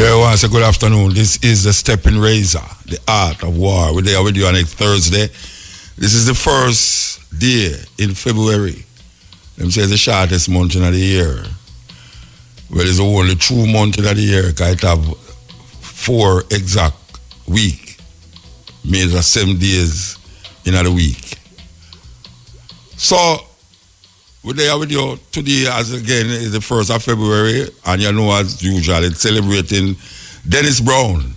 Yeah, once a good afternoon. This is the Steppin Razor, the art of war. We're there with you on next Thursday. This is the first day in February. Them say it's the shortest month in the year. Well, it's only 2 months in the year because it have 4 exact week. Means 7 days in the week. So, we're there with you today, as again, is the 1st of February, and you know, as usual, it's celebrating Dennis Brown.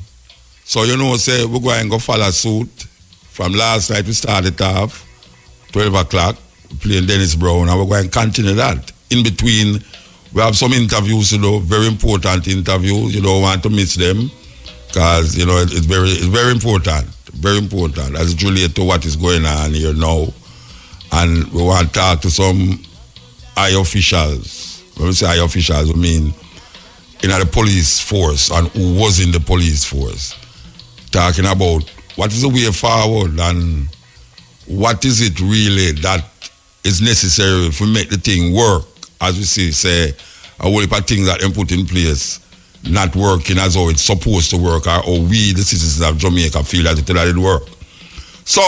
So, you know, say, we're going to go follow suit. From last night, we started off, 12 o'clock, playing Dennis Brown, and we're going to continue that. In between, we have some interviews, you know, very important interviews. You don't want to miss them, because, you know, it's very important, as it relates to what is going on here now. And we want to talk to some high officials. When we say high officials, we mean in the police force and who was in the police force. Talking about what is the way forward and what is it really that is necessary to make the thing work. As we say a whole heap of things that they put in place not working as how it's supposed to work, or we, the citizens of Jamaica, feel that it work. So,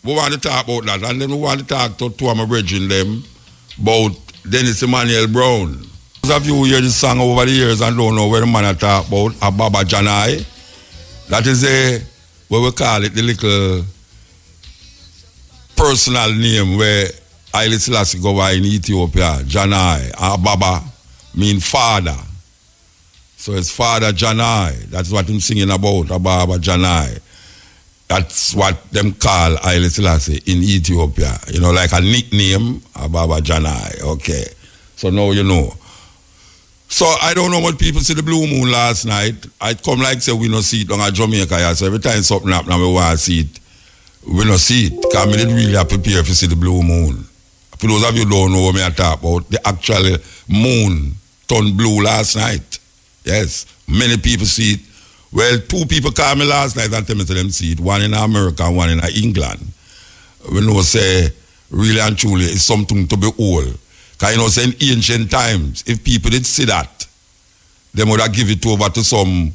we want to talk about that, and then we want to talk to two of my brethren them about Dennis Emmanuel Brown. Those of you who hear this song over the years and don't know where the man I talk about, Baba Janai, that is what we call it, the little personal name where Haile Selassie go by in Ethiopia, Janai, Baba mean father. So it's Father Janai, that's what I'm singing about, Baba Janai. That's what them call Haile Selassie in Ethiopia. You know, like a nickname, Baba Janai. Okay. So now you know. So I don't know what people see the blue moon last night. I come like say we no see it on a Jamaica here. So every time something happen and we want to see it, we no see it. Because I didn't really have prepare to see the blue moon. For those of you who don't know what I talk about, the actual moon turned blue last night. Yes. Many people see it. Well, 2 people called me last night and tell me to them see it. One in America and one in England. We know say, really and truly, it's something to behold. Because you know, say in ancient times, if people did see that, they would have give it over to some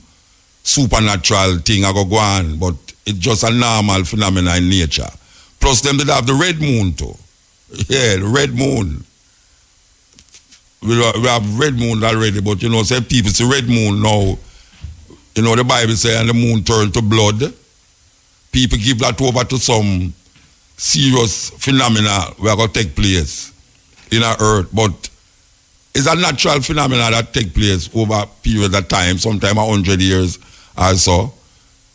supernatural thing I go on, but it's just a normal phenomenon in nature. Plus, them did have the red moon too. Yeah, the red moon. We have red moon already, but you know, say people see red moon now. You know, the Bible says, and the moon turned to blood. People give that over to some serious phenomena where going to take place in our earth. But it's a natural phenomena that take place over a period of time, sometimes 100 years or so.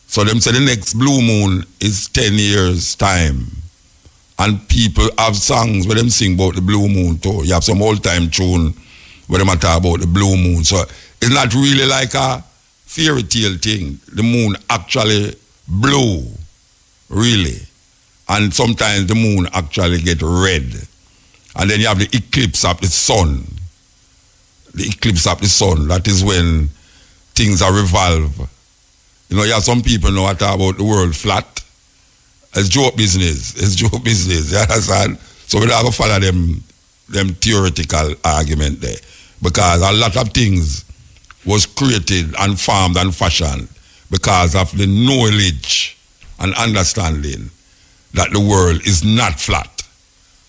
So them say the next blue moon is 10 years' time. And people have songs where them sing about the blue moon too. You have some old-time tune where them talk about the blue moon. So it's not really like a fairy tale thing. The moon actually blue, really. And sometimes the moon actually get red. And then you have the eclipse of the sun. The eclipse of the sun, that is when things are revolve. You know, you have some people know what talk about the world flat. It's joke business. It's joke business. You understand? So we don't have to follow them theoretical argument there. Because a lot of things was created and formed and fashioned because of the knowledge and understanding that the world is not flat.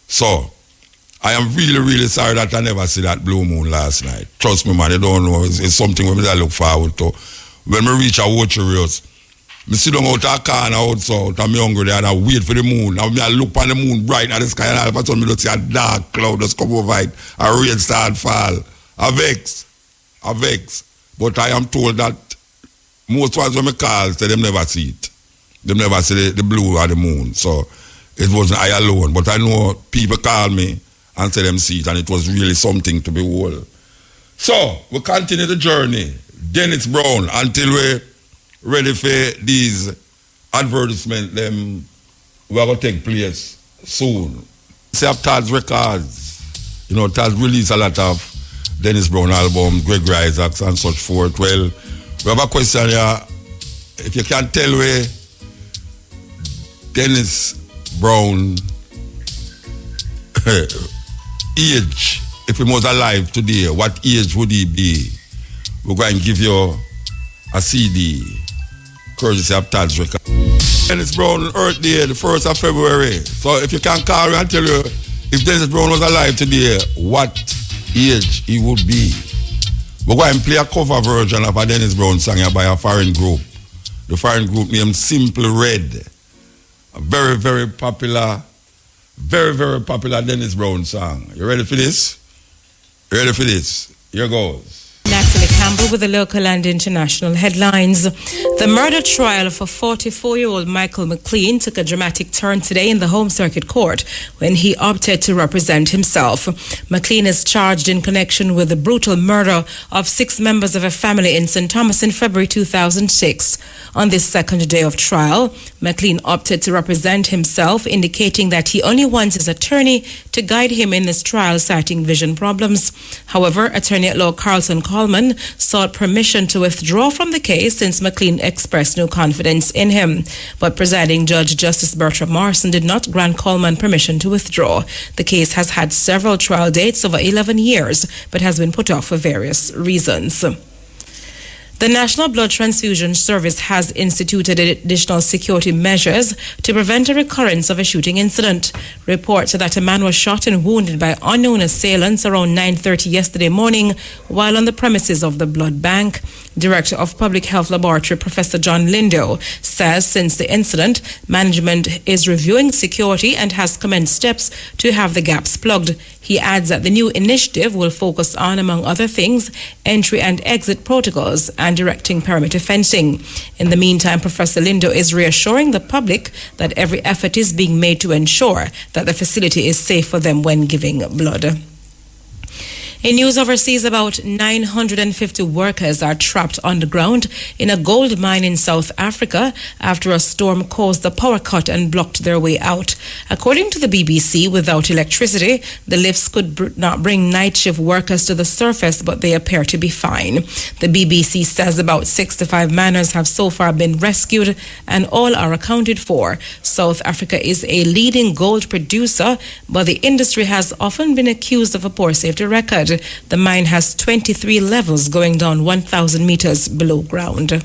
So, I am really, really sorry that I never see that blue moon last night. Trust me, man, you don't know. It's something I look forward to. When we reach a watcherios, I sit down out a corner outside, and I'm hungry there, and I wait for the moon. And I look on the moon bright in the sky, and all of a sudden I see a dark cloud just come over it, a rain start fall. I vex. But I am told that most ones when I call, say them never see it. They never see the blue or the moon. So it wasn't I alone. But I know people call me and say them see it, and it was really something to behold. So we continue the journey. Dennis Brown, until we ready for these advertisements, them we are going to take place soon. See up Tad's records. You know, Tad's released a lot of Dennis Brown albums, Gregory Isaacs and such forth. Well, we have a question here. If you can tell where Dennis Brown age, if he was alive today, what age would he be? We're going to give you a CD, courtesy of Tad's Record. Dennis Brown Earth Day, the 1st of February. So if you can call me and tell you if Dennis Brown was alive today, what age he would be. We're going to play a cover version of a Dennis Brown song by a foreign group. The foreign group named Simple Red. A very, very popular Dennis Brown song. You ready for this? You ready for this? Here goes. Natalie Campbell with the local and international headlines. The murder trial for 44-year-old Michael McLean took a dramatic turn today in the Home Circuit Court when he opted to represent himself. McLean is charged in connection with the brutal murder of 6 members of a family in St. Thomas in February 2006. On this second day of trial, McLean opted to represent himself, indicating that he only wants his attorney to guide him in this trial, citing vision problems. However, attorney-at-law Carlton Coleman sought permission to withdraw from the case since McLean expressed no confidence in him. But presiding Judge Justice Bertram Morrison did not grant Coleman permission to withdraw. The case has had several trial dates over 11 years, but has been put off for various reasons. The National Blood Transfusion Service has instituted additional security measures to prevent a recurrence of a shooting incident. Reports that a man was shot and wounded by unknown assailants around 9:30 yesterday morning while on the premises of the blood bank. Director of Public Health Laboratory, Professor John Lindo, says since the incident, management is reviewing security and has commenced steps to have the gaps plugged. He adds that the new initiative will focus on, among other things, entry and exit protocols and directing perimeter fencing. In the meantime, Professor Lindo is reassuring the public that every effort is being made to ensure that the facility is safe for them when giving blood. In news overseas, about 950 workers are trapped underground in a gold mine in South Africa after a storm caused a power cut and blocked their way out. According to the BBC, without electricity, the lifts could not bring night shift workers to the surface, but they appear to be fine. The BBC says about 65 miners have so far been rescued and all are accounted for. South Africa is a leading gold producer, but the industry has often been accused of a poor safety record. The mine has 23 levels going down 1,000 meters below ground.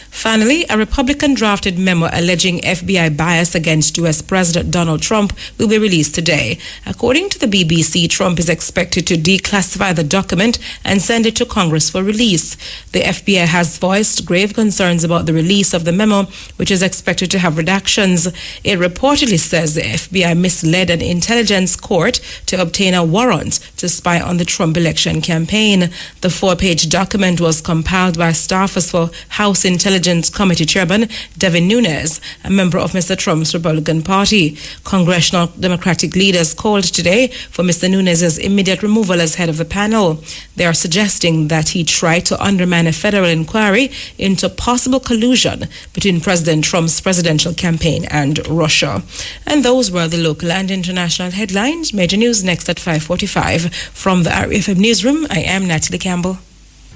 Finally, a Republican-drafted memo alleging FBI bias against U.S. President Donald Trump will be released today. According to the BBC, Trump is expected to declassify the document and send it to Congress for release. The FBI has voiced grave concerns about the release of the memo, which is expected to have redactions. It reportedly says the FBI misled an intelligence court to obtain a warrant to spy on the Trump election campaign. The 4-page document was compiled by staffers for House Intelligence Committee Chairman Devin Nunes, a member of Mr. Trump's Republican Party. Congressional Democratic leaders called today for Mr. Nunes' immediate removal as head of the panel. They are suggesting that he tried to undermine a federal inquiry into possible collusion between President Trump's presidential campaign and Russia. And those were the local and international headlines. Major news next at 5:45. From the RFM Newsroom, I am Natalie Campbell.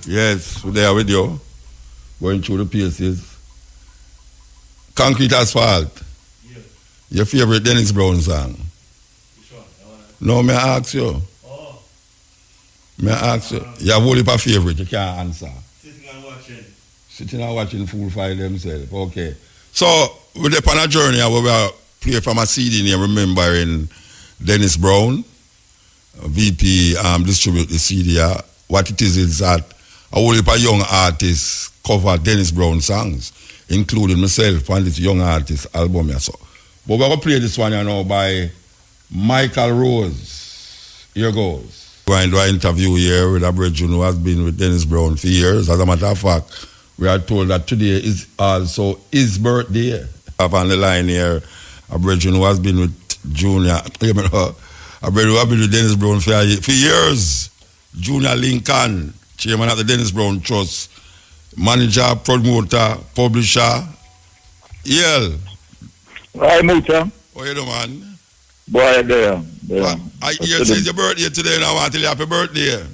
Yes, we're there with you. Going through the paces. Concrete Asphalt. Yeah. Your favorite Dennis Brown song? Which one? No, may I ask you? Oh. May I ask you? You have only a favorite, you can't answer. Sitting and watching. Sitting and watching Fool Fight themselves. Okay. So, we're on a journey where we play from a CD here remembering Dennis Brown. VP distribute the CD. What it is that a whole heap of young artists cover Dennis Brown songs, including myself on this young artist album. So. But we're going to play this one now by Michael Rose. Here goes. We're going to do an interview here with a brother who has been with Dennis Brown for years. As a matter of fact, we are told that today is also his birthday. I have on the line here a brother who has been with Junior, a brother who has been with Dennis Brown for years. Junior Lincoln, chairman of the Dennis Brown Trust, manager, promoter, publisher. Yeah. Hi, Muta. How you doing, man? Boy, there. It's your birthday today, and I want to tell you happy birthday.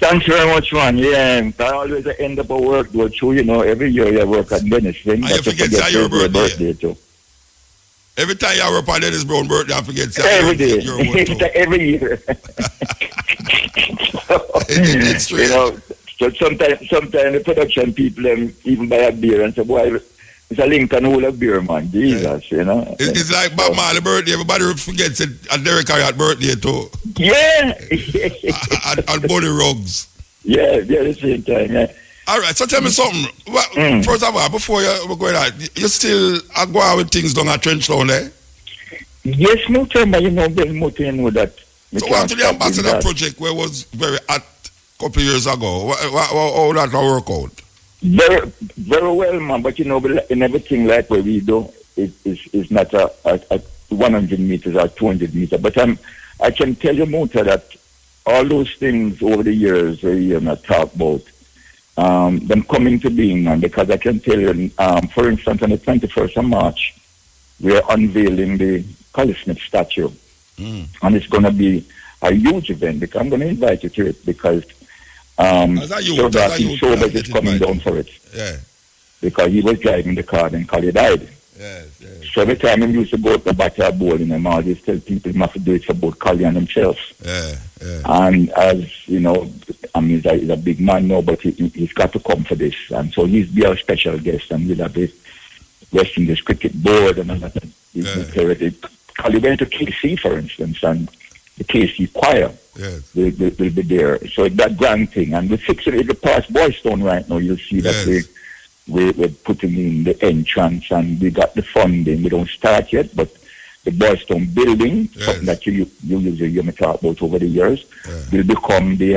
Thanks very much, man. Yeah, I always end up a work, go through, every year you work at Dennis. And you forget your birthday too. Every time you work on Dennis Brown birthday, I forget every day. Every year. It's true. So sometimes the production people even buy a beer and say, boy, it's a Lincoln whole of beer, man. Jesus, you know. It's like Bob Marley birthday. Everybody forgets it. And Derek Harriott birthday too. Yeah. and Bonnie Ruggs. Yeah, the same time, yeah. All right, so tell me something. Well, first of all, before you go out, you still are going with things down at Trenchtown there? Yes, no time, but you know, you know that. So what to the ambassador project where was very hot a couple of years ago? How that work out? Very, very well, man. But you know, in everything like what we do, it's not a 100 meters or 200 meters. But I can tell you, Mota, that all those things over the years where you talk about, them coming to being, man. Because I can tell you, for instance, on the 21st of March, we are unveiling the Collie Smith statue, and it's going to be a huge event. Because I'm going to invite you to it because. So that he saw that it's coming down for it. Yeah. Because he was driving the car and Collie died. Yes. So every time he used to go to the battle bowl in them, always tell people he must do it for both Collie and himself. Yeah. And as you know, I mean, he's a big man now, but he's got to come for this. And so he's be our special guest, and we'll have the West Indies cricket board and all that. Collie went to KC, for instance, and the KC choir. Yes. Will be there. So that grand thing. And we're fixing it past Boys Town right now. You'll see that we're putting in the entrance and we got the funding. We don't start yet, but the Boys Town building, something that you usually hear me talk about over the years, will become the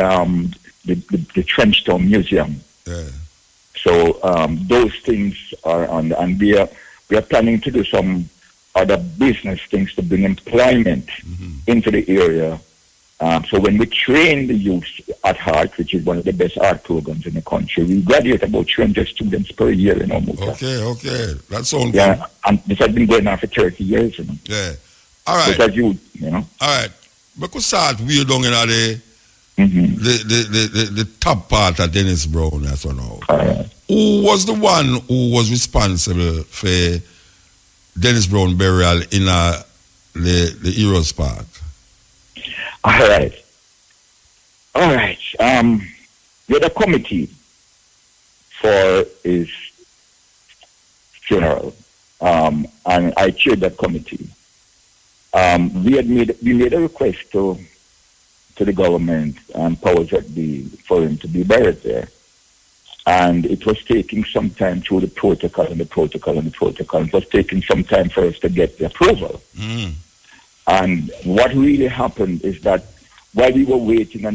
Trenchtown Museum. Yeah. So those things are on, and we are planning to do some other business things to bring employment into the area. So when we train the youth at Heart, which is one of the best art programs in the country, we graduate about 300 students per year in Omuka. Okay. That sounds good. Yeah, and this has been going on for 30 years, you know. Yeah. All right. Because you know. All right. Because start we're down in the top part of Dennis Brown, that's one now. Who was the one who was responsible for Dennis Brown burial in the Heroes Park? All right. We had a committee for his funeral, and I chaired that committee. We made a request to the government and powers that be for him to be buried there, and it was taking some time through the protocol. It was taking some time for us to get the approval. And what really happened is that while we were waiting, the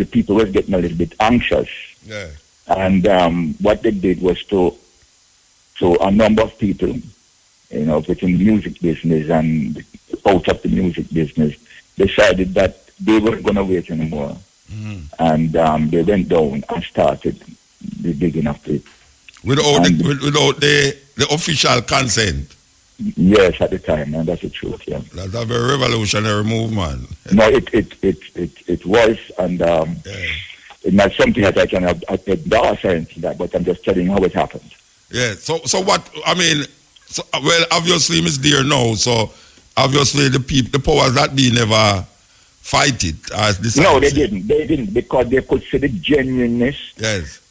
people were getting a little bit anxious. Yeah. And what they did was to a number of people, you know, within the music business and out of the music business, decided that they weren't going to wait anymore. And they went down and started the digging of it. Without the official consent? Yes, at the time, and that's the truth, yeah. That's a very revolutionary movement. No, it was, and it's not something that I can endorse or anything like that, but I'm just telling you how it happened. Yeah, so what, I mean, well, obviously, Miss Dear now, so obviously the powers that be never fight it. No, they didn't, because they could see the genuineness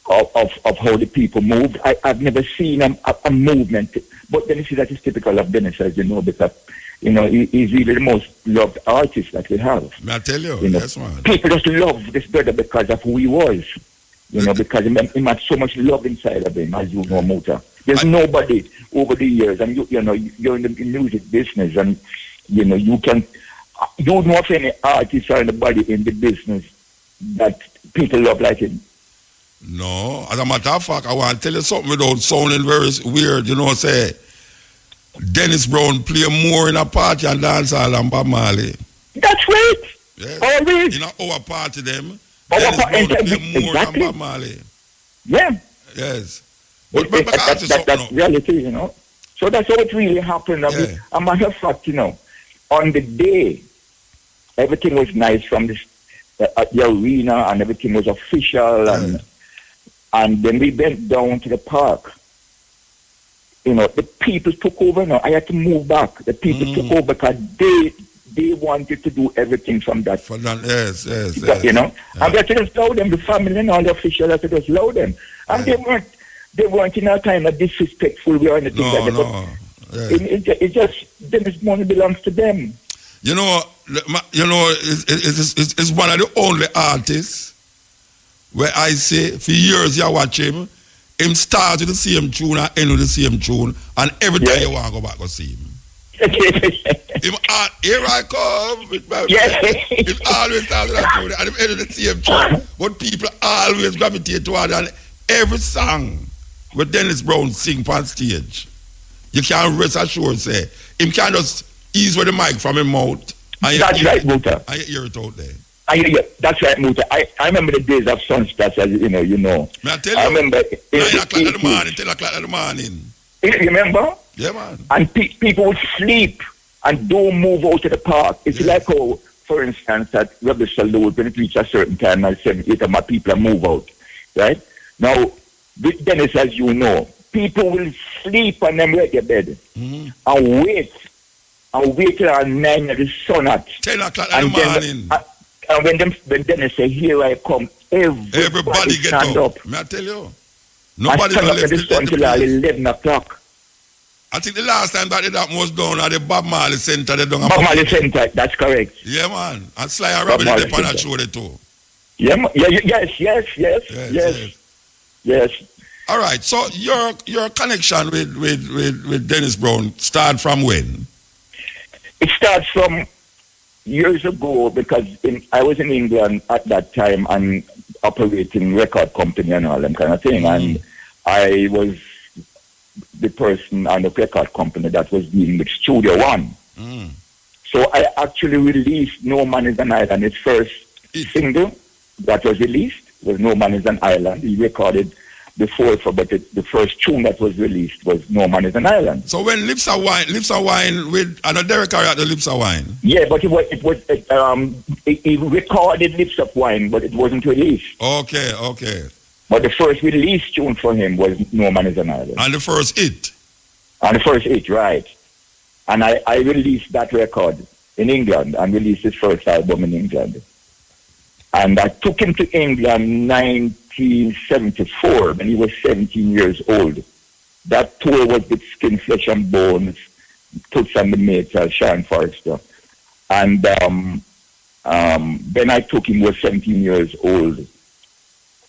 of how the people moved. I've never seen a movement. But then you see that is typical of Dennis, as you know, because, you know, he's really the most loved artist that we have. I tell you, yes, man. People just love this brother because of who he was, you know, because he had so much love inside of him, as you know, Mota. There's nobody over the years, and you know, you're in the music business, and, you know, you don't know of any artist or anybody in the business that people love like him. No, as a matter of fact, I want to tell you something without sounding very weird, you know, say, Dennis Brown play more in a party and dance hall than Bob Marley. That's right. Yes. Always. In our party, them, Dennis Brown play more than Bob Marley. Yeah. Yes. But that's reality, you know. So that's how it really happened. As a matter of fact, you know, on the day, everything was nice from the arena and everything was official and then we went down to the park. You know, the people took over now. I had to move back. The people took over because they wanted to do everything from that. For that, yes. You know, and they just allow them, the family and all the officials, they just allow them. And they weren't in a kind of disrespectful way or anything like that. No. It just, this money belongs to them. You know, it's one of the only artists where I say, for years you watch him start with the same tune and end with the same tune, and every time you want to go back and see him. Here I come with my It always starts with that tune and him end with the same tune. But people always gravitate toward and every song with Dennis Brown sing on stage. You can't rest assured say him can just ease with the mic from his mouth. That's right, Muta. And you hear it out there. That's right, Muta. I remember the days of Sunsplash, as you know. May I tell you? I remember 9 o'clock in the morning, 10 o'clock in the morning. You remember? Yeah, man. And people would sleep and don't move out to the park. It's like how, for instance, at Rebel Salute, when it reaches a certain time, at 7, 8 of my people move out. Right? Now, with Dennis, as you know, people will sleep on them reggae bed and wait till 9 of the sun at 10 o'clock in the morning. And when Dennis say, here I come, everybody get stand up. May I tell you? Nobody stand up left the sun till 11 o'clock. I think the last time that was down at the Bob Marley Center. Bob Marley Center, that's correct. Yeah, man. And Sly and Robin did the panel show there too. Yeah, yes. All right. So your connection with Dennis Brown start from when? It starts from years ago because I was in England at that time and operating record company and all them kind of thing. And I was the person on the record company that was dealing with Studio One. So I actually released No Man is an Island. His first single that was released was No Man is an Island. He recorded before, but the first tune that was released was No Man is an Island. So when Lips of Wine with Derek Carey at the Lips of Wine. Yeah, but he recorded Lips of Wine, but it wasn't released. Okay. But the first release tune for him was No Man is an Island. And the first hit. Right. And I released that record in England and released his first album in England. And I took him to England 1974 when he was 17 years old. That tour was with Skin, Flesh and Bones, Toots and the Mates, Sharon Forrester. And then I took him, he was 17 years old.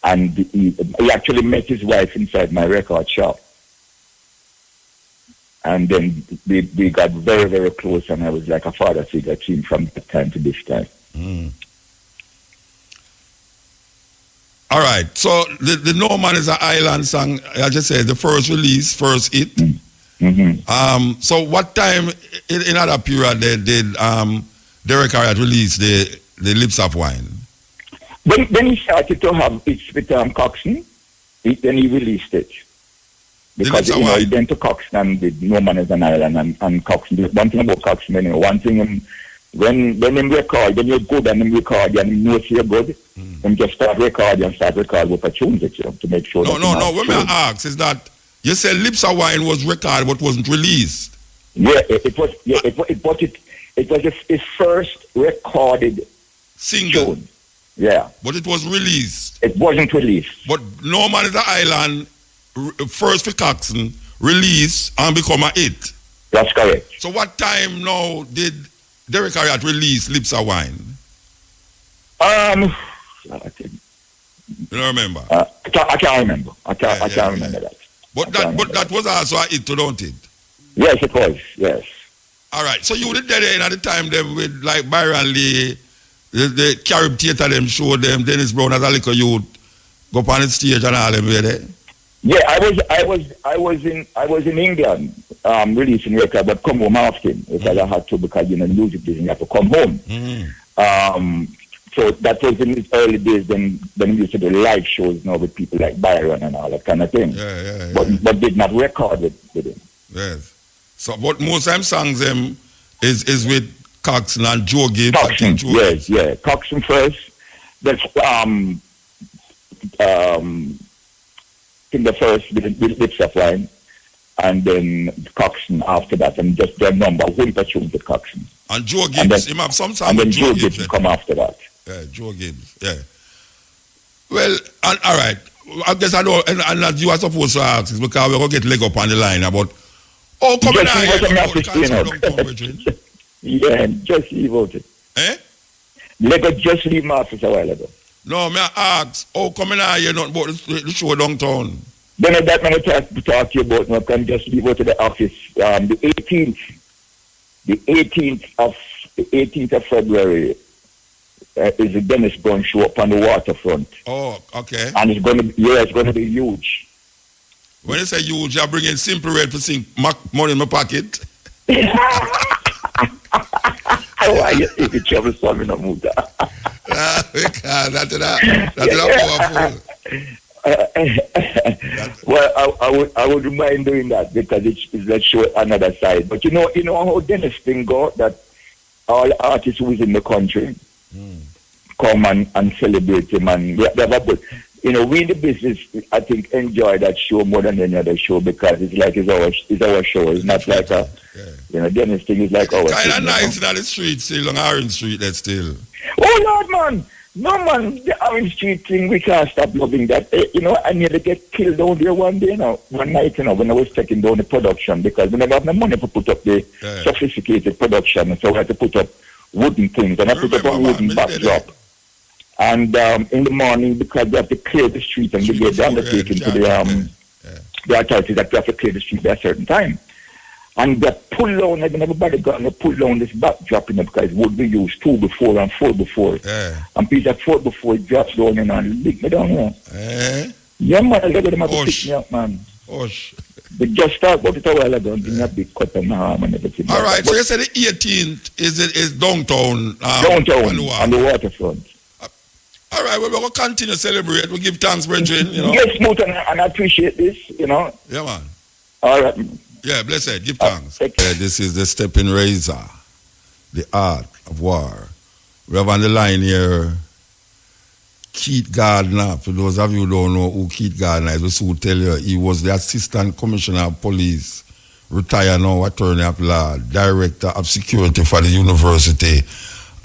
And he actually met his wife inside my record shop. And then we got very, very close, and I was like a father figure to him from that time to this time. All right. So the No Man is an Island song, I just said, the first release, first hit. So what time in that period did Derek Carey release the Lips of Wine? When he started to have it with Coxsone, then he released it. Because he went to Coxsone and did No Man is an Island and Coxsone. One thing about Coxsone, anyway, one thing when him record, when you're good and him record and him knows you're good, him just start recording with a tune to make sure. No. What I ask is that you said Lips of Wine was recorded but wasn't released. Yeah, it was his first recorded single. Tune. Yeah. But it was released. It wasn't released. But No Man is an Island, first for Coxsone, release and become a hit. That's correct. So what time now did Derek Carey release Lips of Wine? You don't remember? I can't remember. I can't remember that. But that was also a hit, don't it? Yes, it was. Yes. All right. So you were there at the time them with like Byron Lee, the Carib Theatre them showed them, Dennis Brown as a little youth, go up on the stage and all them were there. Yeah, I was in England releasing record, but come home after him because I had to, because the music business, you have to come home. So that was in his early days when he used to do live shows now with people like Byron and all that kind of thing. Yeah. But did not record with him. Yes. So but most of them songs is with Coxsone and Joe Gibbs. Coxsone, yes. Coxsone first. That's in the first with Lips of Wine. and then Coxon after that, and just their number, whole tune to Coxon. And Joe Gibbs, him have some time and then with Joe Gibbs come after that. Yeah, Joe Gibbs, yeah. Well, and, all right. I guess I know, and that you are supposed to ask, is because we're going to get leg up on the line about, oh, come on here. Yeah, just leave out it. Eh? Lego just leave my office a while ago. No, may I ask, oh, come in here, not about the show downtown. Then that man talk to you about, no, can just leave out to the office. The 18th of February is the Dennis Gun show up on the waterfront. Oh, okay. And it's going to be huge. When you say huge, you're bringing Simple Red to sing money in my pocket. Why you think the trouble solving a mood? That's powerful. Well, I would mind doing that because it's let's show another side. But you know how Dennis thing go, that all artists within the country come and celebrate him, and we in the business, I think, enjoy that show more than any other show because it's like it's our show. It's not like Dennis thing is like our. Kind of nice on the street still, on Orange Street, that's still. Oh Lord, man. No, man, the Orange Street thing, we can't stop loving that. I nearly get killed down there one night, when I was taking down the production because we never have no money to put up the sophisticated production, so we had to put up wooden things, and I put up a wooden backdrop. And in the morning, because they have to clear the street and we get the undertaking to the authorities that we have to clear the street by a certain time. And they pull down, everybody got to pull down this backdrop because wood we use 2 before and 4 before. Yeah. And piece of 4 before it drops down and lick me down here. Yeah, man, let them have to pick me up, man. They just talked about it a while ago and give me a big cut on my arm and everything. All right, so you said the 18th is downtown. Downtown, on the waterfront. All right, well, we're going to continue to celebrate. We give thanks, brethren, Yes, Moot, and I appreciate this, Yeah, man. All right. Yeah, blessed. Give thanks. This is the Steppin Razor, the art of war. We have on the line here Keith Gardner. For those of you who don't know who Keith Gardner is, we soon tell you he was the Assistant Commissioner of Police, retired now, Attorney at Law, Director of Security for the University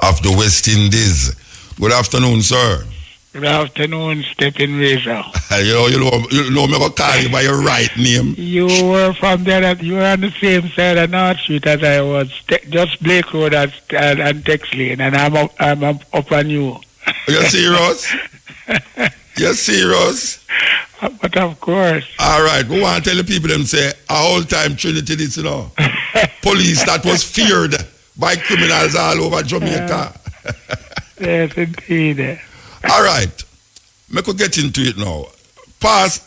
of the West Indies. Good afternoon, sir. Good afternoon, Steppin Razor. you know me going to call you by your right name. You were from there, you were on the same side of North Street as I was, just Blake Road and Tex Lane, and I'm up on you. You serious? You serious? But of course. All right, we want to tell the people them say, a whole time Trinity this, police that was feared by criminals all over Jamaica. Yes, indeed. All right, me could get into it now. Past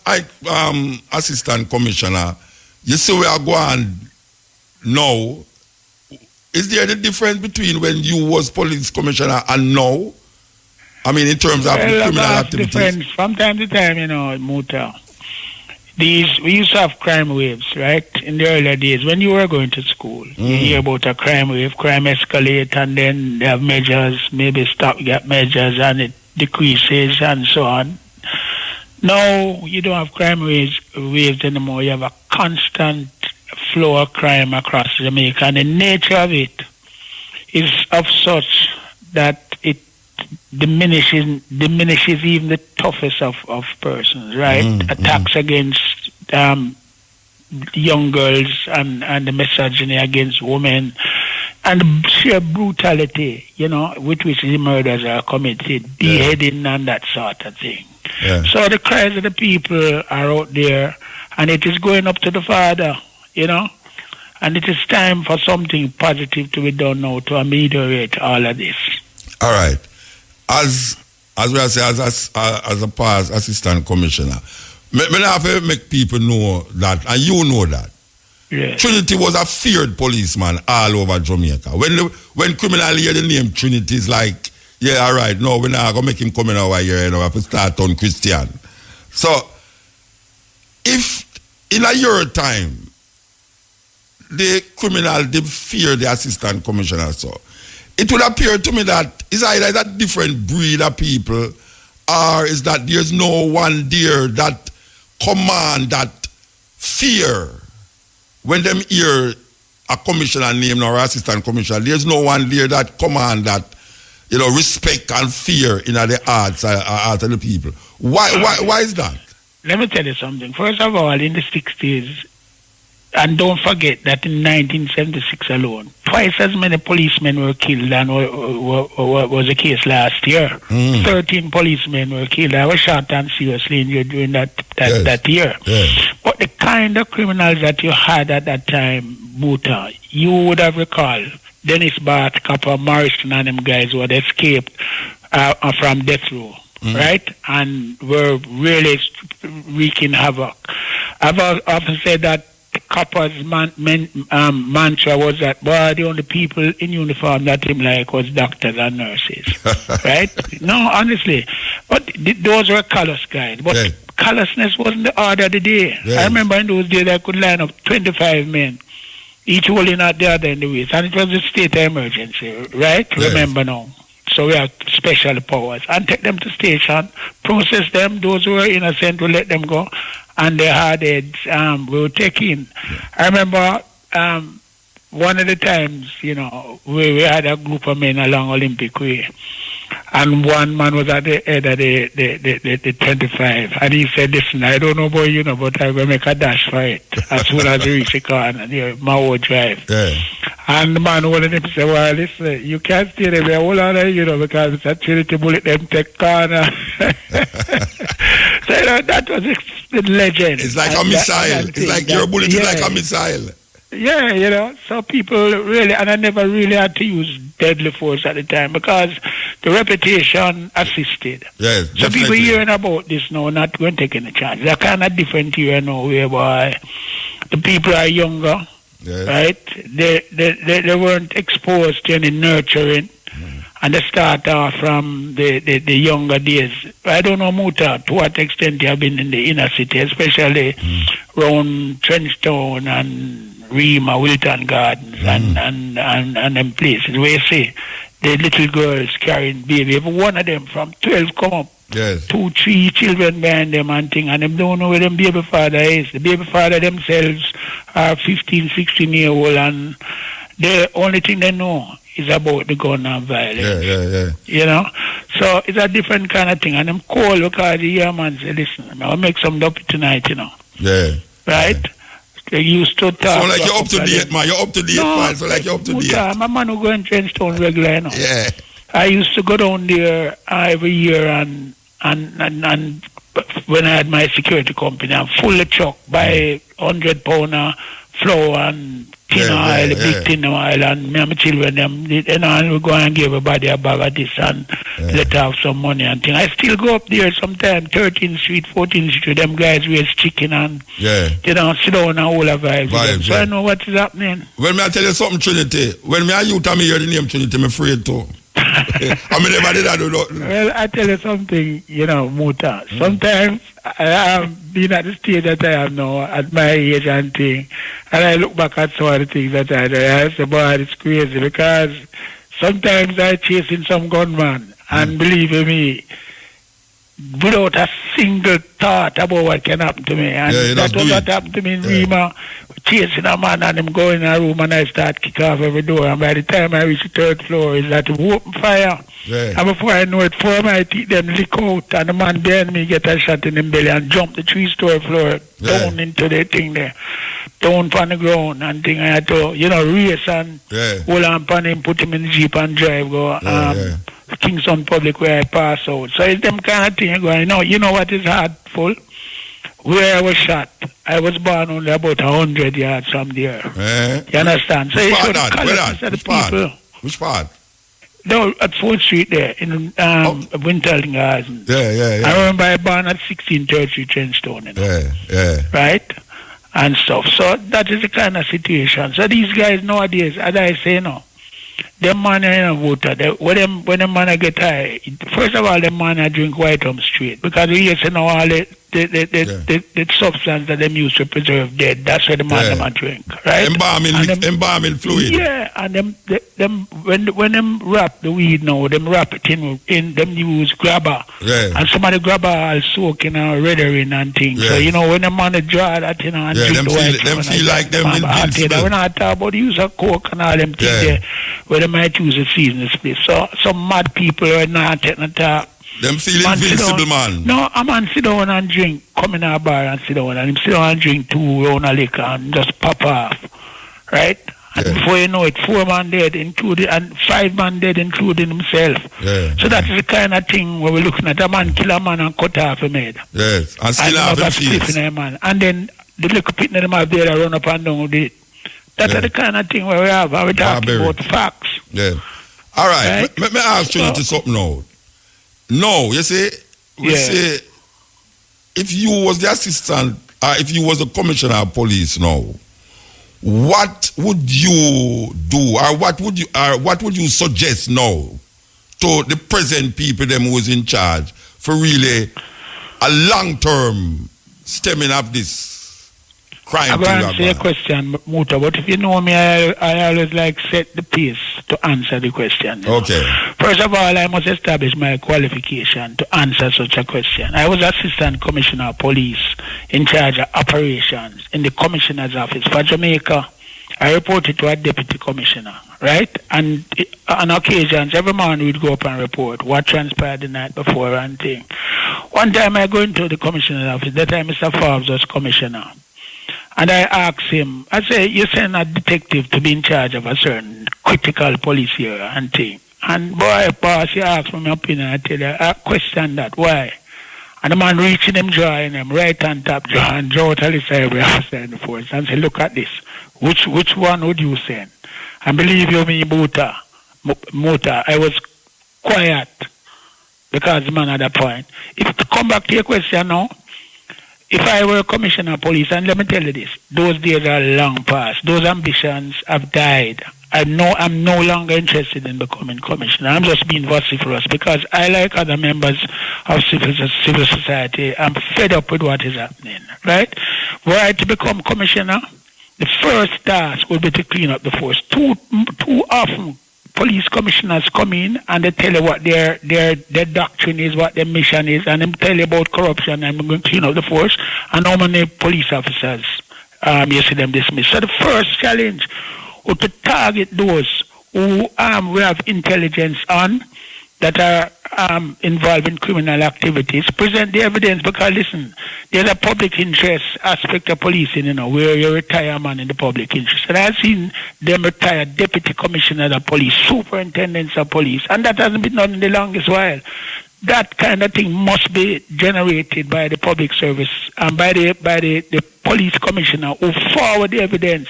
Assistant Commissioner, you see we are going now. Is there any difference between when you was Police Commissioner and now? I mean, in terms of criminal activities? Difference. From time to time, Muta. We used to have crime waves, right? In the earlier days, when you were going to school, you hear about a crime wave, crime escalate, and then they have measures, maybe stopgap measures, and it decreases, and so on. Now, you don't have crime waves anymore. You have a constant flow of crime across Jamaica, and the nature of it is of such that it diminishes even the toughest of persons, right? Attacks against young girls and the misogyny against women and the sheer brutality, with which the murders are committed, beheading and that sort of thing. Yeah. So the cries of the people are out there, and it is going up to the Father, and it is time for something positive to be done now to ameliorate all of this. All right. As we are saying, as a past Assistant Commissioner, I have to make people know that, and you know that. Yes. Trinity was a feared policeman all over Jamaica. When criminal hear the name Trinity, is like, yeah, all right, no, we're not going to make him come in over here, we have to start on Christian. So, if in a year time, the criminal, they fear the Assistant Commissioner, so it would appear to me that it's either a different breed of people, or is that there's no one there that command that fear when them hear a commissioner name or assistant commissioner, there's no one there that command that, respect and fear in the hearts of the people. Why is that? Let me tell you something. First of all, in the 60s, and don't forget that in 1976 alone, twice as many policemen were killed than was the case last year. 13 policemen were killed. I was shot and seriously injured during that year. Yes. But the kind of criminals that you had at that time, Buta, you would have recalled Dennis Bart, Copper, Morrison, and them guys who had escaped from death row. Right? And were really wreaking havoc. I've often said that Copper's mantra was that, boy, the only people in uniform that him like was doctors and nurses. Right? No, honestly. But those were callous guys. But callousness wasn't the order of the day. Yes. I remember in those days I could line up 25 men, each holding out the other in the waist. And it was a state of emergency, right? Yes. Remember now. So we have special powers. And take them to station, process them. Those who were innocent, we let them go. And the hard heads, we would take in. I remember one of the times, we had a group of men along Olympic Way. And one man was at the head of the 25. And he said, listen, I don't know about but I'm going to make a dash for it as soon as we reach the corner, my old drive. Yeah. And the man holding him said, well, listen, you can't stay there. Hold on there, because it's a Trinity bullet, them take corner. So, that was a legend. It's like a missile. It's like your bullet is like a missile. Yeah, so people really, and I never really had to use deadly force at the time because the reputation assisted. Yes, so people hearing about this now, not going to take any chance. They're kind of different here now, whereby the people are younger, right? They weren't exposed to any nurturing. And they start off from the younger days. I don't know, Muta, to what extent you have been in the inner city, especially around Trenchtown and Rima, Wilton Gardens, and them places where you see the little girls carrying baby. If one of them from 12 come up, 2, 3 children behind them and thing, and them don't know where them baby father is. The baby father themselves are 15, 16-year-old, and the only thing they know is about the gun and violence. So it's a different kind of thing. And I'm cold because the young man said, listen, I'll make some dope tonight, Right? Yeah. They used to talk. So like you're up to date, man. You're up to date, man. So like you're up to date. I'm a man who go in Trenchtown regular, Yeah. I used to go down there every year and when I had my security company, I'm full of truck, buy 100-pounder flour and tin oil, big tin oil, and me and my children, and we go and give everybody a bag of this and let off some money and thing. I still go up there sometime, 13th Street, 14th Street, them guys raise chicken and, sit down and all the vibes. So I know what is happening. When me I tell you something, Trinity, when me and you tell me hear the name Trinity, I'm afraid too. I mean, never did I do nothing. Well, I tell you something, Muta. Sometimes I have been at the stage that I am now, at my age and thing, and I look back at some of the things that I do. I say, boy, it's crazy because sometimes I chasing some gunman, and believe me, without a single thought about what can happen to me. And that was what happened to me in Rima, chasing a man and him go in a room and I start kick off every door. And by the time I reach the 3rd floor, is that open fire. Yeah. And before I know it, 4 of my teeth them lick out and the man behind me get a shot in the belly and jump the 3-story floor down into the thing there. Down on the ground and thing. I had to, race and hold on on him, put him in the Jeep and drive, go Kingston Public where I pass out. So it's them kind of thing going, you know what is hardful? Where I was shot, I was born only about 100 yards from there. You understand? So Which part that? Which part? No, at 4th Street there, in Winterling Garden. Yeah. I remember I born at 1633 Trenchtown, right? And stuff. So that is the kind of situation. So these guys nowadays, as I say them man are voter. When them man get high, first of all, them man drink White Rum straight because we used to know all the the substance that them use to preserve dead. That's where the man them a drink, right? Embalming fluid. Yeah, and them when them wrap the weed now, them wrap it in them use grabber. Yeah. And some of the grabber are soaking and redering and things. Yeah. So you know when the man draw that and drink them the white feel like them invincible. We're not talking about the use of coke and all them things there, where they might use a season split. So some mad people are not taking talk. Them feel invincible, man. No, a man sit down and drink, come in a bar and sit down, and him sit down and drink 2 rounds of liquor and just pop off, right? And before you know it, 4 man dead, including, and 5 man dead, including himself. Yeah. So that's the kind of thing where we're looking at a man kill a man and cut off a head. Yes, and still have him face. Man. And then the little pitney them have there run up and down with it. That's the kind of thing where we have, and we're talking about facts. Yeah. All right, let me ask you to something now. No, you see, we say, if you was the assistant, if you was the commissioner of police now, what would you do, or what would you suggest now to the present people them who is in charge for really a long-term stemming of this crime? I'm going to answer your question, Muta, but if you know me, I always like set the pace to answer the question. Okay. First of all, I must establish my qualification to answer such a question. I was Assistant Commissioner of Police in charge of operations in the Commissioner's office for Jamaica. I reported to a Deputy Commissioner, right? And on occasions, every morning we'd go up and report what transpired the night before and thing. One time I go into the Commissioner's office, that time Mr. Forbes was Commissioner. And I asked him, I say, you send a detective to be in charge of a certain critical police area and thing. And boy, boss, he asked me my opinion. I tell you, I question that. Why? And the man reaching him, drawing him, right on top, draw out a list of every officer in the force and say, look at this. Which one would you send? And believe you me, Muta, I was quiet because the man at that point. If to come back to your question now, if I were a commissioner of police, and let me tell you this, those days are long past. Those ambitions have died. I'm no longer interested in becoming commissioner. I'm just being vociferous because I, like other members of civil society, I'm fed up with what is happening, right? Were I to become commissioner, the first task would be to clean up the force. Too often, police commissioners come in and they tell you what their doctrine is, what their mission is, and they tell you about corruption and we're going to clean up the force. And how many police officers you see them dismissed. So the first challenge was to target those who we have intelligence on that are involved in criminal activities, present the evidence, because listen, there's a public interest aspect of policing, where you retire a man in the public interest. And I've seen them retire deputy commissioners of police, superintendents of police, and that hasn't been done in the longest while. That kind of thing must be generated by the public service and by the police commissioner who forward the evidence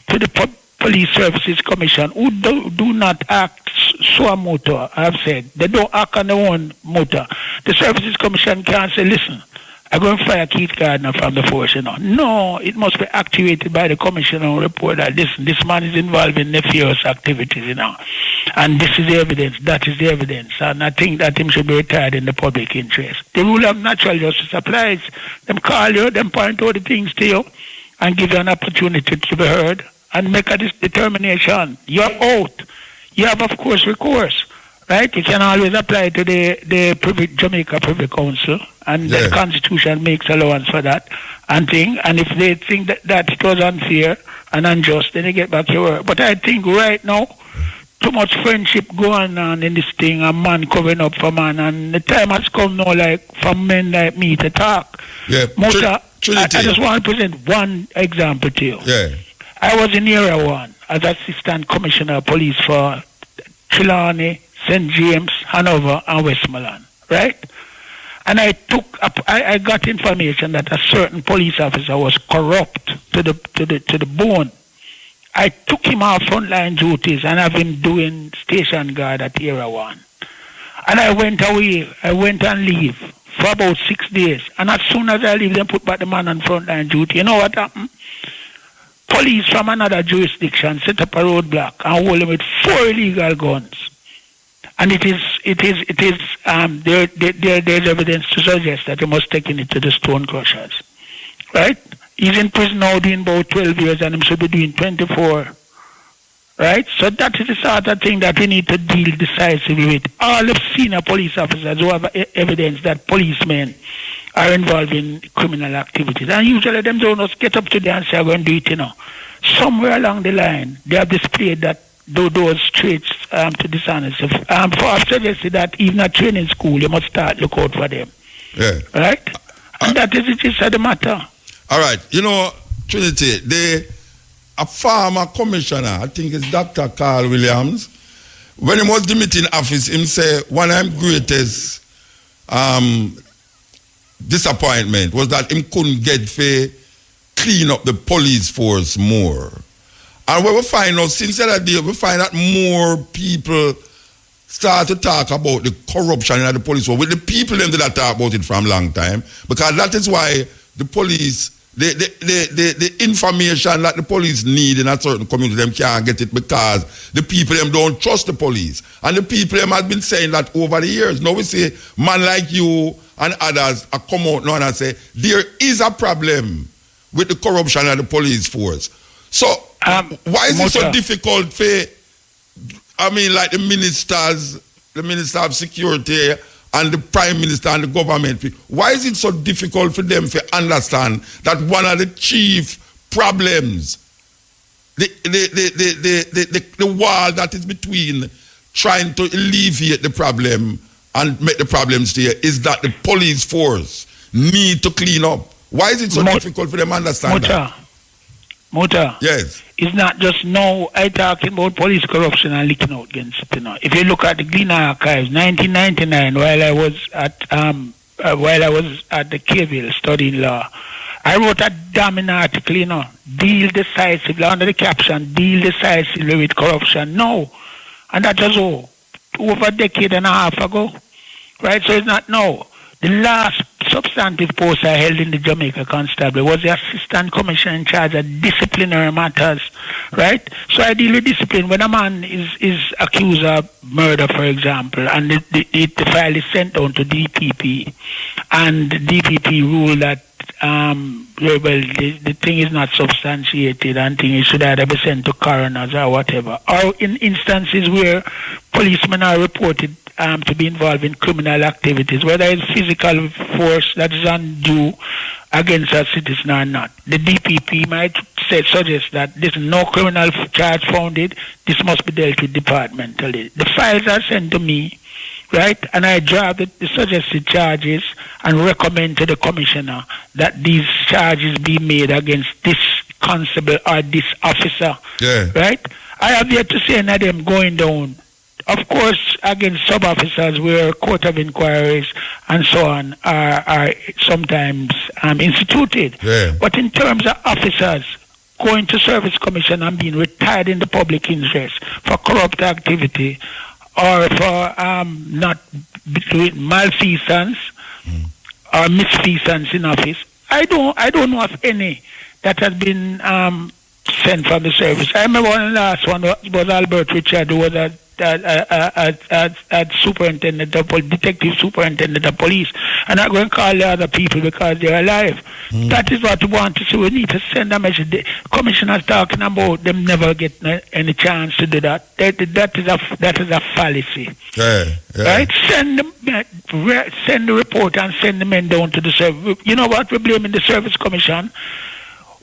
to the Police Services Commission, who do not act so motor. I've said they don't act on their own motor. The Services Commission can't say, listen, I'm going to fire Keith Gardner from the force, No, it must be activated by the commissioner who report that, listen, this man is involved in nefarious activities, and this is the evidence, that is the evidence, and I think that him should be retired in the public interest. The rule of natural justice applies. Them call you, them point out the things to you, and give you an opportunity to be heard, and make a determination. You're out. You have, of course, recourse, right? You can always apply to the Jamaica Privy Council, and the Constitution makes allowance for that and thing. And if they think that it was unfair and unjust, then they get back to work. But I think right now, too much friendship going on in this thing, a man covering up for man, and the time has come now, like, for men like me to talk. Yeah. I just want to present one example to you. Yeah. I was in Area 1 as Assistant Commissioner of Police for Trelawney, St. James, Hanover, and Westmoreland, right? And I got information that a certain police officer was corrupt to the bone. I took him off frontline duties and have him doing station guard at Area 1. And I went away. I went on leave for about 6 days. And as soon as I leave, they put back the man on frontline duty. You know what happened? Police from another jurisdiction set up a roadblock and hold him with 4 illegal guns. And there's evidence to suggest that he must take it to the stone crushers. Right? He's in prison now doing about 12 years and he should be doing 24. Right? So that is the sort of thing that we need to deal decisively with. All the senior police officers who have evidence that policemen are involved in criminal activities. And usually them don't just get up today and say, I'm going to do it, you know. Somewhere along the line, they have displayed that those traits to dishonesty. I've suggested that even at training school, you must start look out for them. Yeah. Right? And that is it is the matter. All right. You know, Trinity, a former commissioner, I think it's Dr. Carl Williams, when he was demeting office, him say one of his greatest disappointment was that him couldn't get to clean up the police force more. And what we find out, since that day, we find that more people start to talk about the corruption in the police force. With the people them that talk about it from a long time, because that is why the police, the information that the police need in a certain community, them can't get it because the people them don't trust the police. And the people them have been saying that over the years. Now we say, man like you and others are come out now and say, there is a problem with the corruption of the police force. So, why is it so difficult for, like the Minister of Security and the Prime Minister and the government, why is it so difficult for them to understand that one of the chief problems, the wall that is between trying to alleviate the problem and make the problems there is that the police force need to clean up? Why is it so difficult for them to understand that? Mota. Yes. It's not just now I talking about police corruption and leaking out against it. You know. If you look at the Gleaner Archives, 1999, while I was at the Keville studying law, I wrote a damning article, you know, deal decisively under the caption, deal decisively with corruption. No. And that was over a decade and a half ago. Right? So it's not now. The last substantive post I held in the Jamaica Constable was the Assistant Commissioner in charge of disciplinary matters, right? So I deal with discipline. When a man is accused of murder, for example, and the file is sent down to DPP, and DPP rule that the thing is not substantiated and thing it should either be sent to coroners or whatever. Or in instances where policemen are reported to be involved in criminal activities, whether it's physical force that is undue against a citizen or not. The DPP might suggest that there's no criminal charge founded, this must be dealt with departmentally. The files are sent to me, right, and I draft the suggested charges and recommend to the commissioner that these charges be made against this constable or this officer, right? I have yet to see any of them going down. Of course, against sub-officers where court of inquiries and so on are sometimes instituted. Yeah. But in terms of officers going to service commission and being retired in the public interest for corrupt activity or for not doing malfeasance or misfeasance in office, I don't know of any that has been sent from the service. I remember one last one was Albert Richard, who was at superintendent of detective superintendent of police, and I'm going to call the other people because they're alive. That is what we want to see. We need to send a message. The commissioner's talking about them never get any chance to do that. That is a fallacy. Right? Send the report and send the men down to the service. You know what? We're blaming the service commission.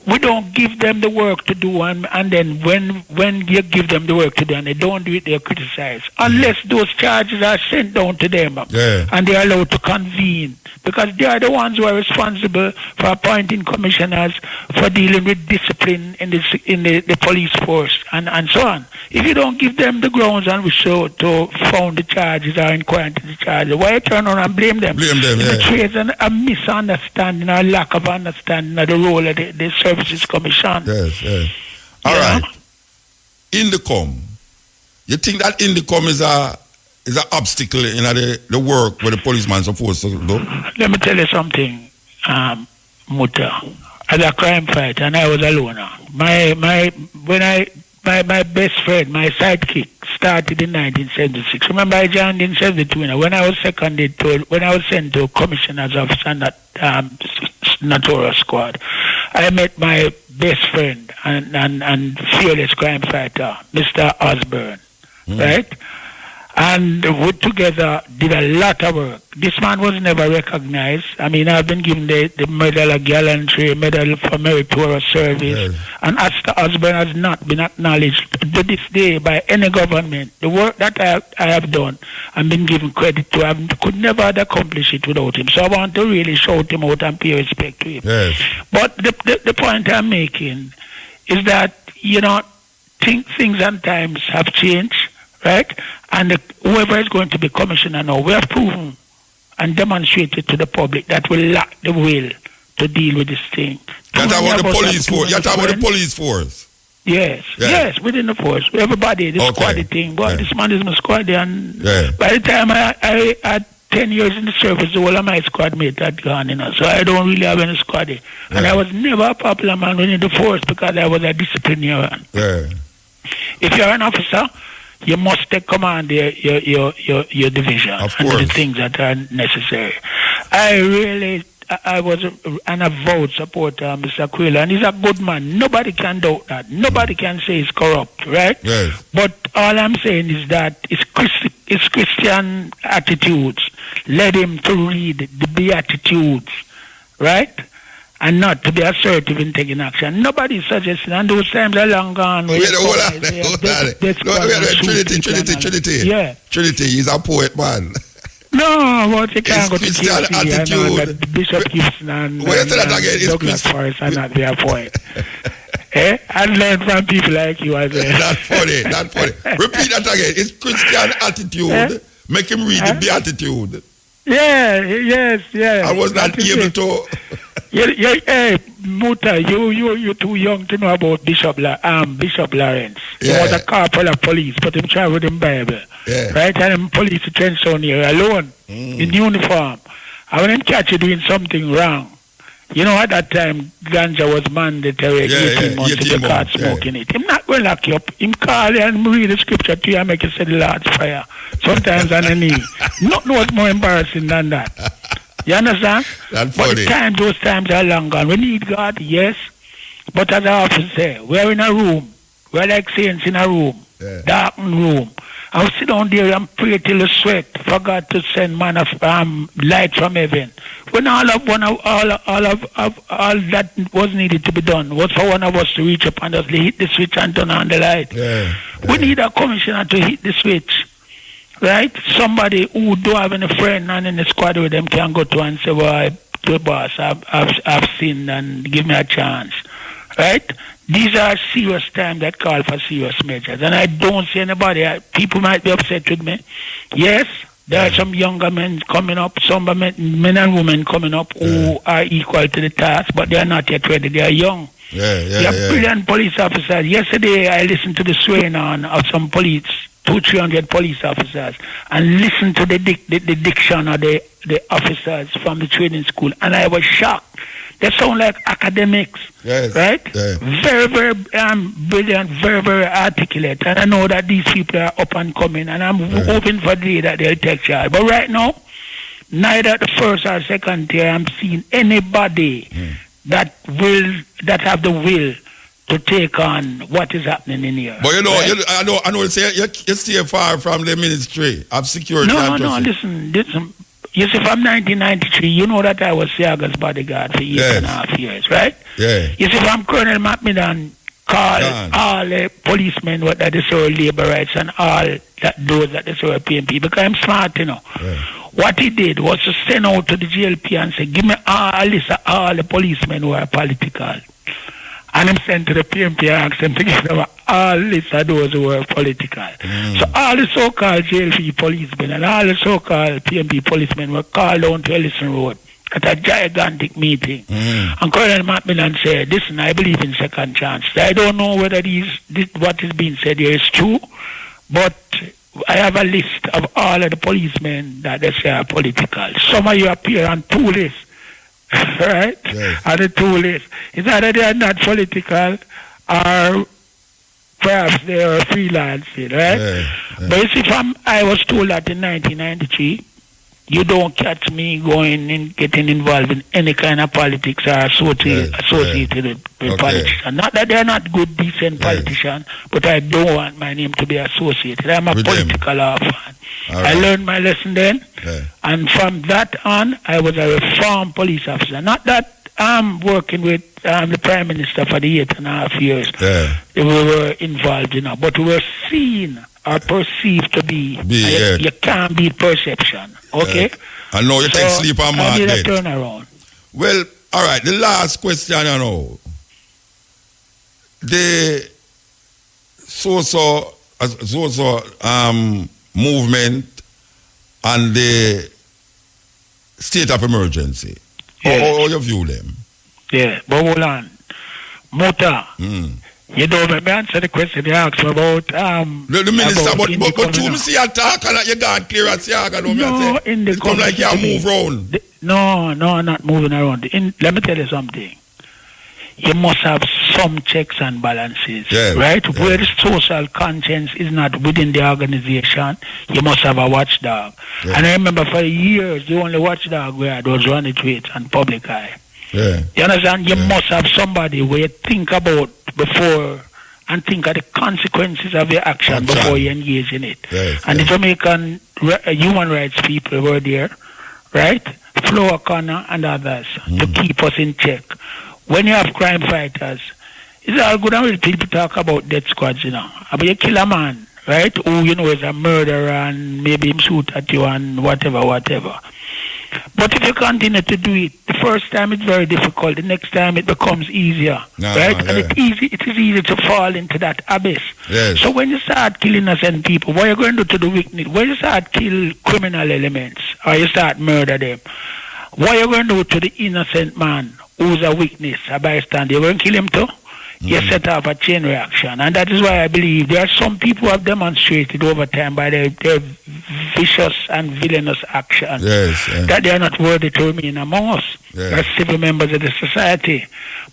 We don't give them the work to do, and then when you give them the work to do and they don't do it, they're criticized. Unless those charges are sent down to them and they're allowed to convene, because they are the ones who are responsible for appointing commissioners, for dealing with discipline in the police force and so on. If you don't give them the grounds on which to found the charges or inquire into the charges, why you turn around and blame them? It creates a misunderstanding or lack of understanding of the role of the Services Commission. Yes. All right. Indicom. You think that Indicom is an obstacle in the work where the policeman is supposed to do? Let me tell you something, Muta. As a crime fighter, and I was alone. My best friend, my sidekick, started in 1976. Remember, I joined in 72. When I was sent to commissioner's office on that notorious squad, I met my best friend and fearless crime fighter, Mr. Osborne, right? And we together did a lot of work. This man was never recognized. I mean, I've been given the Medal of Gallantry, Medal for Meritorious Service, and Mr. Osborne has not been acknowledged to this day by any government. The work that I have done and been given credit to, I could never have accomplished it without him. So I want to really shout him out and pay respect to him. Yes. But the point I'm making is that, things and times have changed. Right? And whoever is going to be commissioner now, we have proven and demonstrated to the public that we lack the will to deal with this thing. You're talking about the police force. You're talking about the police force. Yes, within the force. Everybody, the squaddy thing. But this man is my squaddy, and by the time I had 10 years in the service, the whole of my squad mate had gone, so I don't really have any squaddy. And I was never a popular man within the force because I was a disciplinarian. If you're an officer, you must take command your division and do the things that are necessary. I was an avowed supporter of Mr. Quayle, and he's a good man. Nobody can doubt that. Nobody can say he's corrupt, right? Yes. But all I'm saying is that his Christian attitudes led him to read the Beatitudes, right? And not to be assertive in taking action. Nobody's suggesting, and those times are long gone. Trinity. Yeah. Trinity, he's a poet, man. No, but you can't go to Christian attitude. Bishop Gibson and Douglas Forrest are not their poet. I learned from people like you as well. Not funny. Repeat that again. It's Christian attitude. Make him read the Beatitude. Yes. I was not able to... Muta, you're too young to know about Bishop Lawrence. He was a corporal of police, but he traveled in Bible. Right? And him police trench down here alone, in uniform. And when him catch you doing something wrong, at that time, ganja was mandatory 18 months if you caught smoking it. Him not going to lock you up. Him call you and read the scripture to you and make you say the Lord's Prayer. Sometimes on a knee. Nothing was more embarrassing than that. You understand? That's but funny. Those times are long gone. We need God, yes. But as I often say, we're in a room. We're like saints in a room. Darkened room. And we sit down there and pray till we sweat for God to send man of light from heaven. When all that was needed to be done was for one of us to reach up and just hit the switch and turn on the light. We need a commissioner to hit the switch. Right? Somebody who don't have any friend and in the squad with them can go to and say, well, boss, I've sinned and give me a chance. Right? These are serious times that call for serious measures. And I don't see anybody. People might be upset with me. Yes, there are some younger men coming up, some men and women coming up who are equal to the task, but they are not yet ready. They are young. They are brilliant police officers. Yesterday, I listened to the swearing on of some police. 200-300 police officers, and listen to the diction of the officers from the training school, and I was shocked. They sound like academics, right? Very, very brilliant, very, very articulate, and I know that these people are up and coming, and I'm hoping for the day that they'll take charge. But right now, neither at the first or second tier I'm seeing anybody that have the will to take on what is happening in here. But I know. You stay far from the Ministry of Security. No. Listen. You see, from 1993, you know that I was Siaga's bodyguard for 8.5 years, right? You see, from Colonel Macmillan called all the policemen that they serve labor rights and all those that they serve PMP because I'm smart, What he did was to send out to the GLP and say, give me a list of all the policemen who are political. And him sent to the PMP and asked them to give them all list of those who were political. So all the so-called JLP policemen and all the so-called PMP policemen were called down to Ellison Road at a gigantic meeting. And Colonel Macmillan said, listen, I believe in second chances. I don't know whether what is being said here is true, but I have a list of all of the policemen that they say are political. Some of you appear on 2 lists. Right? And the 2 lists. It's either they are not political or perhaps they are freelancing, right? But you see, I was told that in 1993, you don't catch me going and getting involved in any kind of politics or associated with politicians. Not that they're not good, decent politicians, but I don't want my name to be associated. I'm a political law fan. I learned my lesson then, and from that on, I was a reformed police officer. Not that I'm working with the Prime Minister for the 8.5 years we were involved in, but we were seen or perceived to be. You can't beat perception, okay? I know you take sleep on my head. Turn around. Well, all right, the last question, you know. The movement and the state of emergency. How you view them? Yeah, but hold on. Mota. You don't let me answer the question you asked about. The minister, but you see you talk and you got clear as you No, in the come like you move around. No, not moving around. Let me tell you something. You must have some checks and balances, right? Yeah. Where the social conscience is not within the organization, you must have a watchdog. Yeah. And I remember for years, the only watchdog we had was Ronnie Tweet and Public Eye. Yeah. You understand? You must have somebody where you think about before and think of the consequences of your action before you engage in it. Yes, and the Jamaican human rights people were there, right? Flo O'Connor and others to keep us in check. When you have crime fighters, it's all good and people talk about death squads, you know. But you kill a man, right, who you know is a murderer and maybe him shoot at you and whatever. But if you continue to do it, the first time it's very difficult, the next time it becomes easier, right? And it is easy to fall into that abyss. Yes. So when you start killing innocent people, what are you going to do to the wicked? When you start kill criminal elements or you start murder them, what are you going to do to the innocent man who's a witness, a bystander? You're going to kill him too? You set up a chain reaction. And that is why I believe there are some people who have demonstrated over time by their vicious and villainous actions that they are not worthy to remain among us as civil members of the society.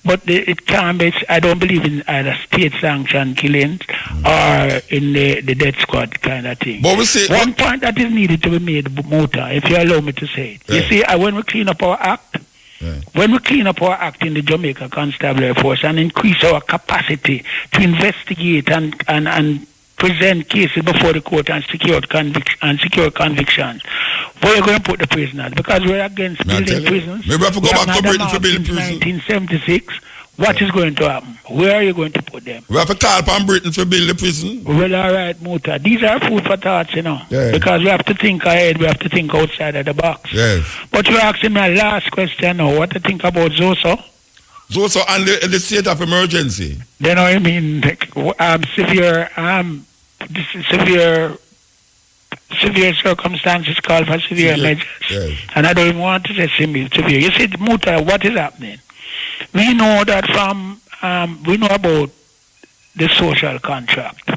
But it can't be, I don't believe in either state-sanctioned killings or in the death squad kind of thing. But we see, one point that is needed to be made, Mota, if you allow me to say it. You see, when we clean up our act, when we clean up our act in the Jamaica Constabulary Force and increase our capacity to investigate and present cases before the court and secure convictions, where are you going to put the prisoners? Because we're against building prisons. Maybe we have to go back to Britain for building prisons. 1976. What is going to happen? Where are you going to put them? We have to call upon Britain for building the prison. Well, all right, Muta. These are food for thoughts, you know. Yeah. Because we have to think ahead. We have to think outside of the box. Yes. But you're asking me a last question now. What to think about Zoso? Zoso and the state of emergency. You know what I mean? Severe circumstances call for severe measures. Yes. And I don't even want to say severe. You see, Muta, what is happening? We know that we know about the social contract,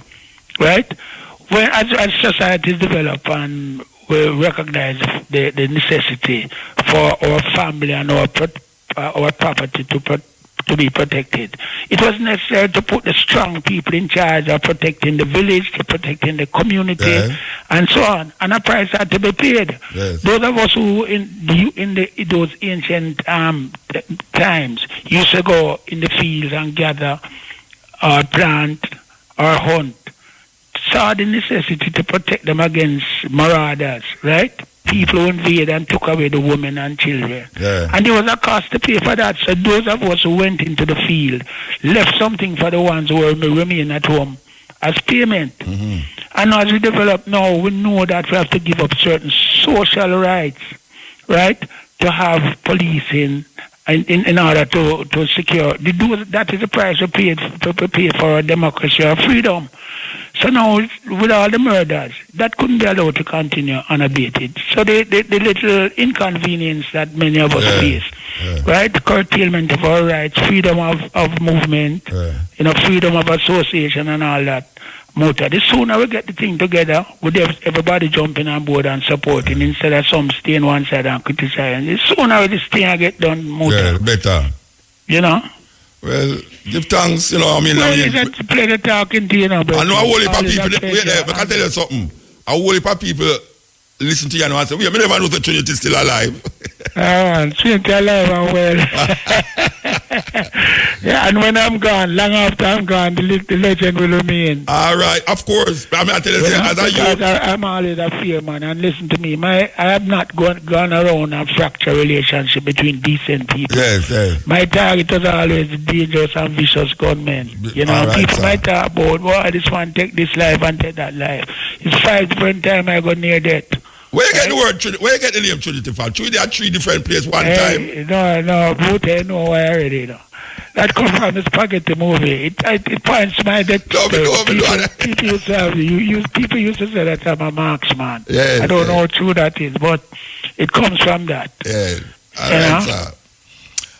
right? When as societies develop and we recognize the necessity for our family and our property to be protected, it was necessary to put the strong people in charge of protecting the village, to protecting the community, and so on. And a price had to be paid. Yes. Those of us who in those ancient times used to go in the fields and gather or plant or hunt, saw the necessity to protect them against marauders, right? People who invaded and took away the women and children. Yeah. And there was a cost to pay for that. So those of us who went into the field left something for the ones who remain at home as payment. Mm-hmm. And as we develop now, we know that we have to give up certain social rights, right, to have policing in order to secure. That is the price we pay for our democracy or freedom. So now, with all the murders, that couldn't be allowed to continue unabated. So the little inconvenience that many of us face, right? Curtailment of our rights, freedom of movement, freedom of association and all that. The sooner we get the thing together, with everybody jumping on board and supporting instead of some staying one side and criticizing. The sooner this thing get done, better. You know? Well, Give thanks, you know, I mean. It's a pleasure talking to you now, bro. I know a whole heap of people, wait there, I can tell you something. A whole heap of people listen to you and say, we never know the Trinity is still alive. Trinity alive and well. Yeah, and when I'm gone, long after I'm gone, the legend will remain. All right, of course. I mean, I tell you, as a youth. I'm always a fear man, and listen to me. I have not gone around and fracture relationship between decent people. Yes. My target was always the dangerous and vicious gunmen. You know, right, people might talk about, well, this one take this life and take that life. It's 5 different times I go near death. Where you get the word Trinity? Where you get the name Trinity from? Trinity are 3 different places one time. No, both I know why already. You know. That comes from the spaghetti movie. It points my death. People used to say that I'm a marksman. Yes, I don't know how true that is, but it comes from that. Yeah. All right, sir.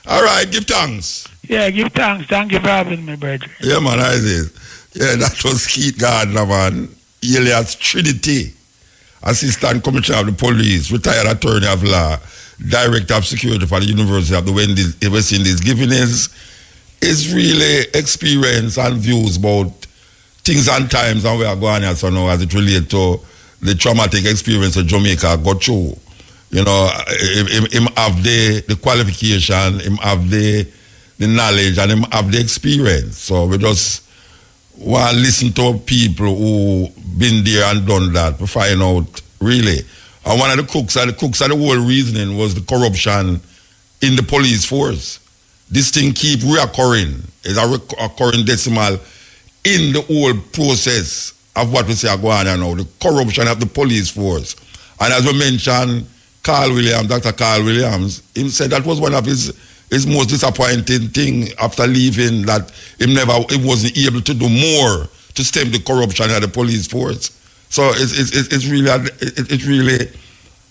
All right, give thanks. Yeah, give thanks. Thank you for having me, brother. Yeah, man, I did. Yeah, that was Keith Gardner, man. Elias Trinity, Assistant Commissioner of the Police, retired attorney of law, Director of Security for the University of the West Indies, giving his really experience and views about things and times and where going on so now as it relates to the traumatic experience that Jamaica got through. You know, him have the qualification, him have the knowledge, and him have the experience. So we just want to listen to people who been there and done that to find out really. And one of the crooks of the whole reasoning was the corruption in the police force. This thing keep reoccurring. It's a recurring decimal in the whole process of what we say are going on now, the corruption of the police force. And as we mentioned, Dr. Carl Williams, he said that was one of his most disappointing thing after leaving, that he wasn't able to do more to stem the corruption of the police force. So it's really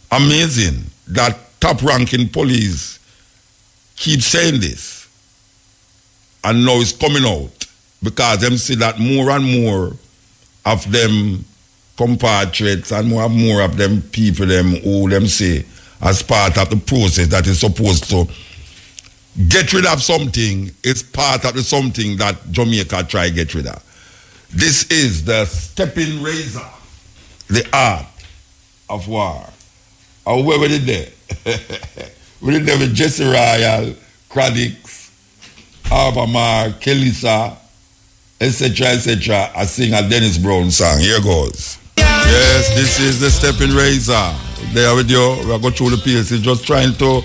amazing that top-ranking police keep saying this, and now it's coming out because them see that more and more of them compatriots and more and more of them people them who them say as part of the process that is supposed to get rid of something, it's part of the something that Jamaica try to get rid of. This is the Steppin Razor, the art of war. And where we did there? We did there with Jesse Royal, Cradix, Albemarle, Kelisa, etc. I sing a Dennis Brown song. Here goes. Yes, this is the Steppin Razor. There with you. We are going through the PLC, just trying to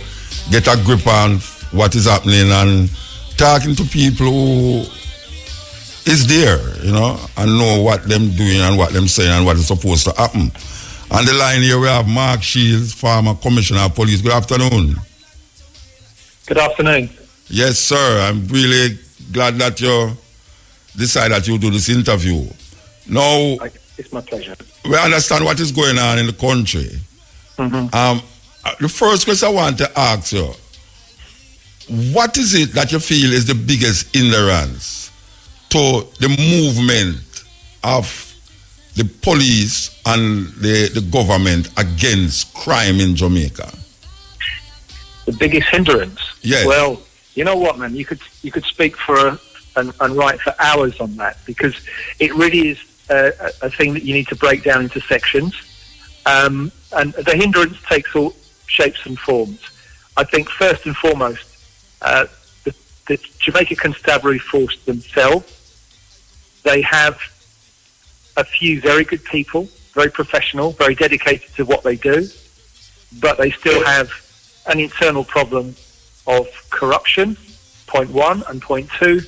get a grip on what is happening and talking to people who is there, you know, and know what them doing and what them saying and what is supposed to happen. On the line here we have Mark Shields, former Commissioner of Police. Good afternoon. Good afternoon. Yes, sir. I'm really glad that you decided that you do this interview. Now, it's my pleasure. We understand what is going on in the country. Mm-hmm. The first question I want to ask you, what is it that you feel is the biggest hindrance to the movement of the police and the government against crime in Jamaica? The biggest hindrance? Yes. Well, you know what, man? You could speak and write for hours on that, because it really is a thing that you need to break down into sections. And the hindrance takes all shapes and forms. I think first and foremost, the Jamaica Constabulary Force themselves, they have a few very good people, very professional, very dedicated to what they do, but they still have an internal problem of corruption, point one, and point two,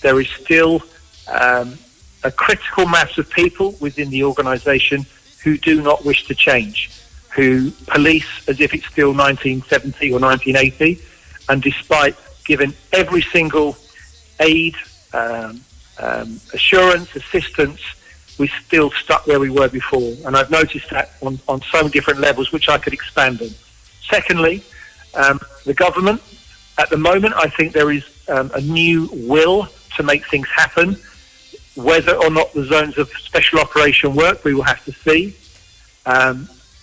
there is still a critical mass of people within the organisation who do not wish to change, who police as if it's still 1970 or 1980, and despite giving every single aid, assurance, assistance, we're still stuck where we were before. And I've noticed that on so many different levels, which I could expand on. Secondly, the government, at the moment, I think there is a new will to make things happen. Whether or not the zones of special operation work, we will have to see.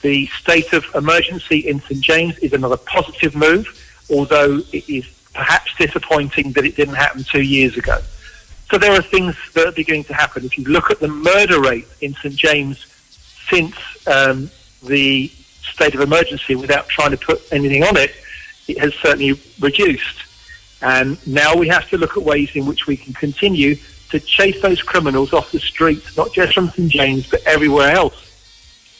The state of emergency in St James is another positive move, although it is perhaps disappointing that it didn't happen 2 years ago. So there are things that are beginning to happen. If you look at the murder rate in St James since the state of emergency, without trying to put anything on it, it has certainly reduced. And now we have to look at ways in which we can continue to chase those criminals off the streets, not just from St James, but everywhere else.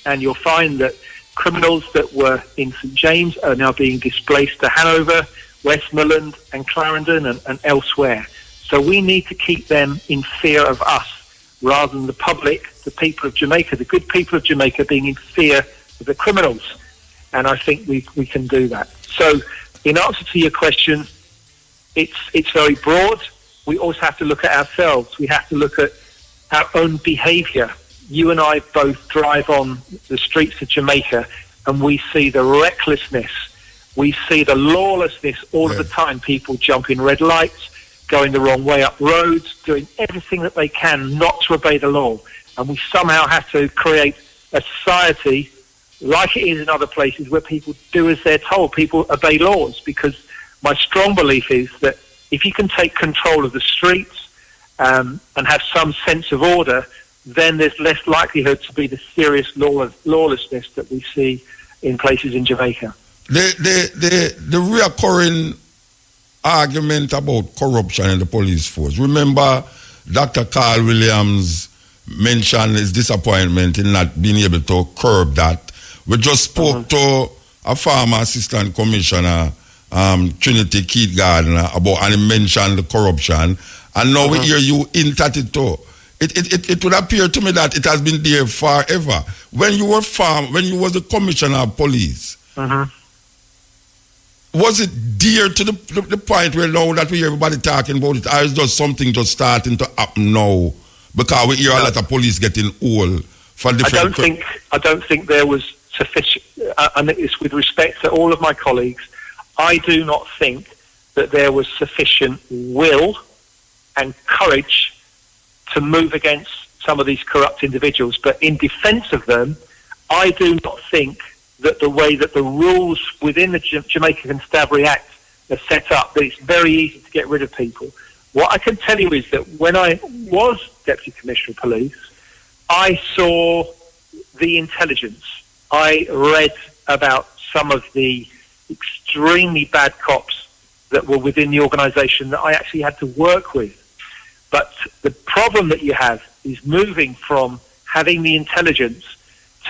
And you'll find that criminals that were in St James are now being displaced to Hanover, Westmoreland and Clarendon and elsewhere. So we need to keep them in fear of us rather than the public, the people of Jamaica, the good people of Jamaica being in fear of the criminals. And I think we can do that. So in answer to your question, it's very broad. We also have to look at ourselves. We have to look at our own behaviour. You and I both drive on the streets of Jamaica and we see the recklessness. We see the lawlessness all of the time. People jumping red lights, going the wrong way up roads, doing everything that they can not to obey the law. And we somehow have to create a society like it is in other places where people do as they're told. People obey laws, because my strong belief is that if you can take control of the streets and have some sense of order, then there's less likelihood to be the serious lawlessness that we see in places in Jamaica. The reoccurring argument about corruption in the police force. Remember, Dr. Carl Williams mentioned his disappointment in not being able to curb that. We just spoke to a former assistant commissioner, Trinity Keith Gardner, and he mentioned the corruption. And now we hear you hint at it too. It would appear to me that it has been there forever. When you were was the commissioner of police, was it dear to the point where now that we hear everybody talking about it, or is just something just starting to happen now because we hear a lot of police getting old for different... I don't think there was sufficient, and it's with respect to all of my colleagues, I do not think that there was sufficient will and courage to move against some of these corrupt individuals. But in defence of them, I do not think that the way that the rules within the Jamaica Constabulary Act are set up, that it's very easy to get rid of people. What I can tell you is that when I was Deputy Commissioner of Police, I saw the intelligence. I read about some of the extremely bad cops that were within the organisation that I actually had to work with. But the problem that you have is moving from having the intelligence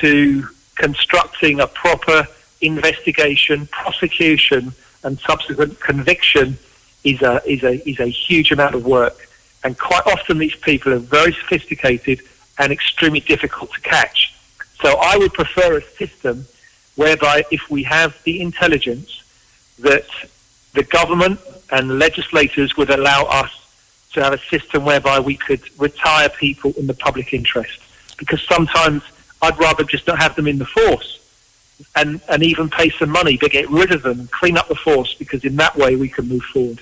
to constructing a proper investigation, prosecution, and subsequent conviction is a huge amount of work. And quite often these people are very sophisticated and extremely difficult to catch. So I would prefer a system whereby if we have the intelligence, that the government and legislators would allow us to have a system whereby we could retire people in the public interest. Because sometimes I'd rather just not have them in the force and even pay some money to get rid of them and clean up the force, because in that way we can move forward.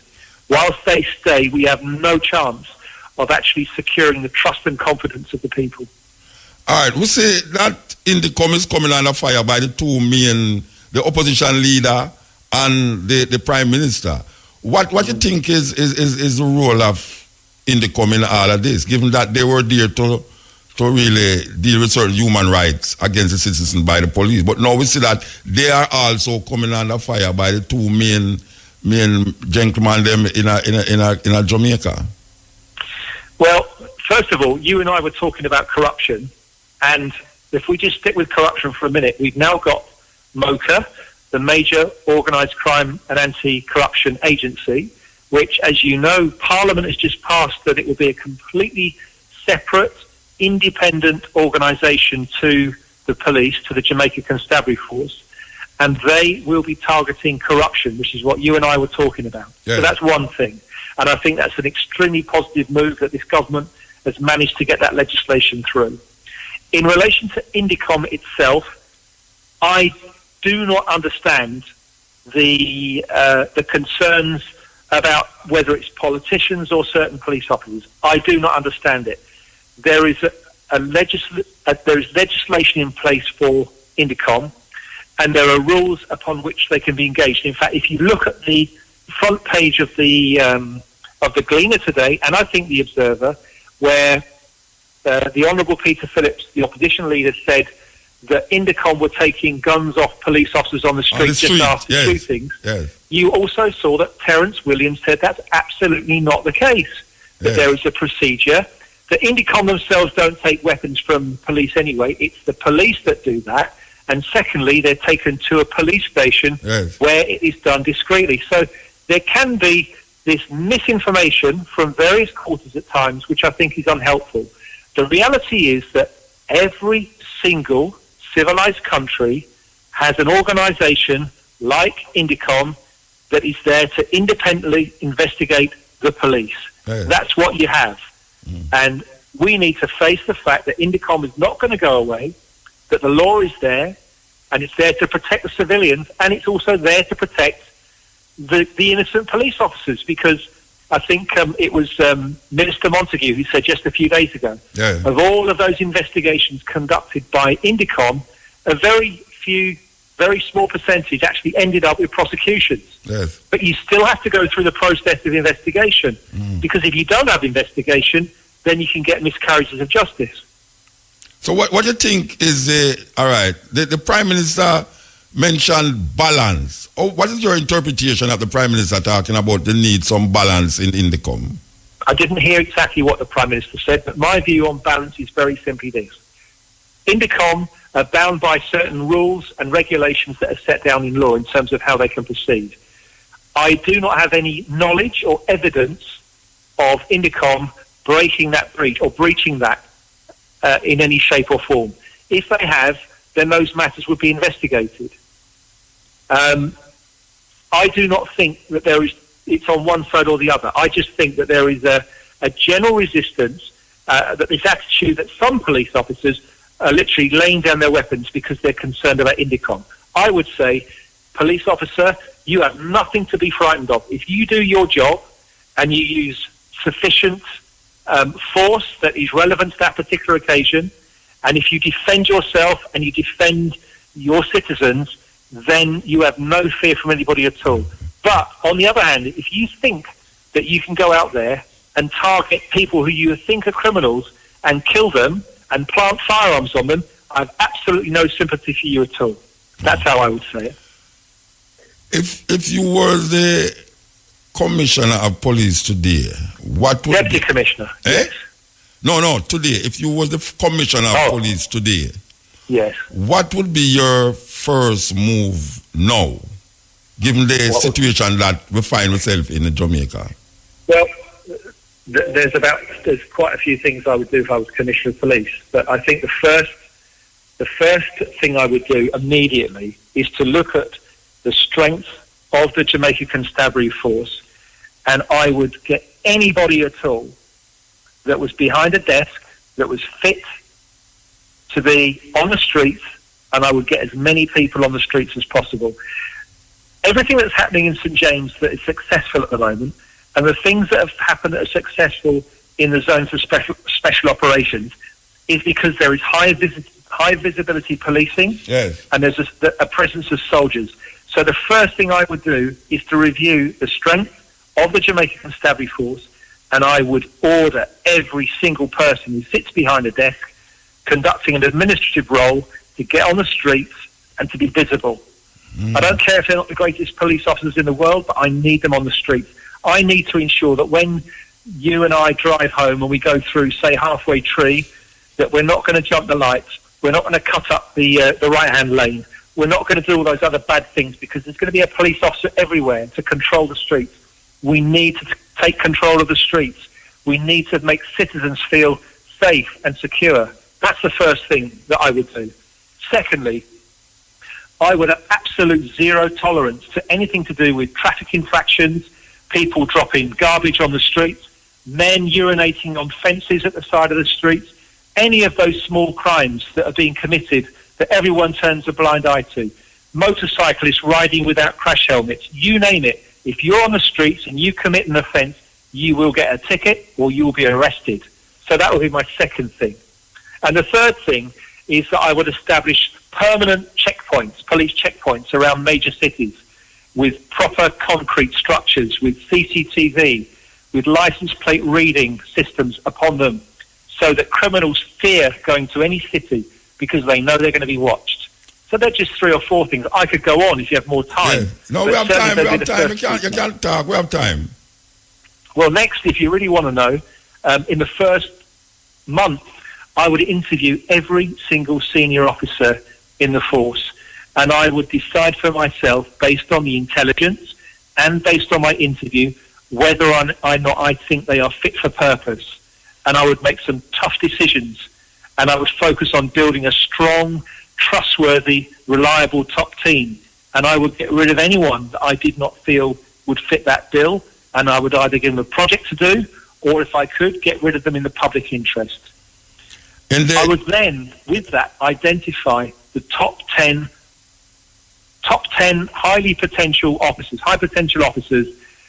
Whilst they stay, we have no chance of actually securing the trust and confidence of the people. All right, we say that Indicom is coming under fire by the two main, the opposition leader and the Prime Minister. What you think is the role of Indicom in all of this, given that they were there to really deal with certain human rights against the citizens by the police, but now we see that they are also coming under fire by the two main gentlemen them in Jamaica? Well, first of all, you and I were talking about corruption, and if we just stick with corruption for a minute, we've now got MOCA, the Major Organised Crime and Anti-Corruption Agency, which, as you know, Parliament has just passed that it will be a completely separate, independent organisation to the police, to the Jamaica Constabulary Force, and they will be targeting corruption, which is what you and I were talking about. Yeah. So that's one thing. And I think that's an extremely positive move that this government has managed to get that legislation through. In relation to Indicom itself, I do not understand the concerns about whether it's politicians or certain police officers. I do not understand it. There is there is legislation in place for Indicom, and there are rules upon which they can be engaged. In fact, if you look at the front page of the Gleaner today, and I think the Observer, where the Honourable Peter Phillips, the opposition leader, said that Indicom were taking guns off police officers on the street just after shootings. Yes. You also saw that Terence Williams said that's absolutely not the case, that there is a procedure. The Indicom themselves don't take weapons from police anyway. It's the police that do that. And secondly, they're taken to a police station where it is done discreetly. So there can be this misinformation from various quarters at times, which I think is unhelpful. The reality is that every single civilized country has an organisation like Indicom that is there to independently investigate the police. That's what you have. And we need to face the fact that Indicom is not going to go away, that the law is there, and it's there to protect the civilians, and it's also there to protect the innocent police officers, because I think it was Minister Montague who said just a few days ago, of all of those investigations conducted by Indicom, a very small percentage actually ended up with prosecutions. But you still have to go through the process of investigation, because if you don't have investigation, then you can get miscarriages of justice. So what do you think is all right? The Prime Minister mentioned balance. What is your interpretation of the Prime Minister talking about the need some balance in Indicom? I didn't hear exactly what the Prime Minister said, but my view on balance is very simply this. Indicom are bound by certain rules and regulations that are set down in law in terms of how they can proceed. I do not have any knowledge or evidence of Indicom breaking that breach or breaching that in any shape or form. If they have, then those matters would be investigated. I do not think that it's on one side or the other. I just think that there is a general resistance, that this attitude that some police officers are literally laying down their weapons because they're concerned about Indicom. I would say, police officer, you have nothing to be frightened of. If you do your job and you use sufficient force that is relevant to that particular occasion, and if you defend yourself and you defend your citizens, then you have no fear from anybody at all. But on the other hand, if you think that you can go out there and target people who you think are criminals and kill them and plant firearms on them, I have absolutely no sympathy for you at all. That's how I would say it. If you were the Commissioner of Police today, what would Deputy Commissioner? Yes. No, today. If you were the Commissioner of Police today, yes, what would be your first move now, given the situation that we find ourselves in Jamaica? Well, there's quite a few things I would do if I was Commissioner of Police, but I think the first thing I would do immediately is to look at the strength of the Jamaica Constabulary Force, and I would get anybody at all that was behind a desk, that was fit to be on the streets, and I would get as many people on the streets as possible. Everything that's happening in St James that is successful at the moment, and the things that have happened that are successful in the zones of special operations, is because there is high visibility policing, and there's a presence of soldiers. So the first thing I would do is to review the strength of the Jamaica Constabulary Force, and I would order every single person who sits behind a desk conducting an administrative role to get on the streets and to be visible. I don't care if they're not the greatest police officers in the world, but I need them on the streets. I need to ensure that when you and I drive home and we go through, say, Halfway Tree, that we're not going to jump the lights, we're not going to cut up the right-hand lane, we're not going to do all those other bad things, because there's going to be a police officer everywhere to control the streets. We need to take control of the streets. We need to make citizens feel safe and secure. That's the first thing that I would do. Secondly, I would have absolute zero tolerance to anything to do with traffic infractions, people dropping garbage on the streets, men urinating on fences at the side of the streets, any of those small crimes that are being committed that everyone turns a blind eye to. Motorcyclists riding without crash helmets, you name it. If you're on the streets and you commit an offence, you will get a ticket or you will be arrested. So that would be my second thing. And the third thing is that I would establish permanent checkpoints, police checkpoints around major cities. with proper concrete structures, with CCTV, with license plate reading systems upon them, so that criminals fear going to any city because they know they're going to be watched. So they're just 3 or 4 things. I could go on if you have more time. Yeah. No, we have time. We have time. You can't talk. We have time. Well, next, if you really want to know, in the first month, I would interview every single senior officer in the force, and I would decide for myself, based on the intelligence and based on my interview, whether or not I think they are fit for purpose. And I would make some tough decisions, and I would focus on building a strong, trustworthy, reliable top team. And I would get rid of anyone that I did not feel would fit that bill, and I would either give them a project to do, or if I could, get rid of them in the public interest. I would then, with that, identify the top 10 high potential officers,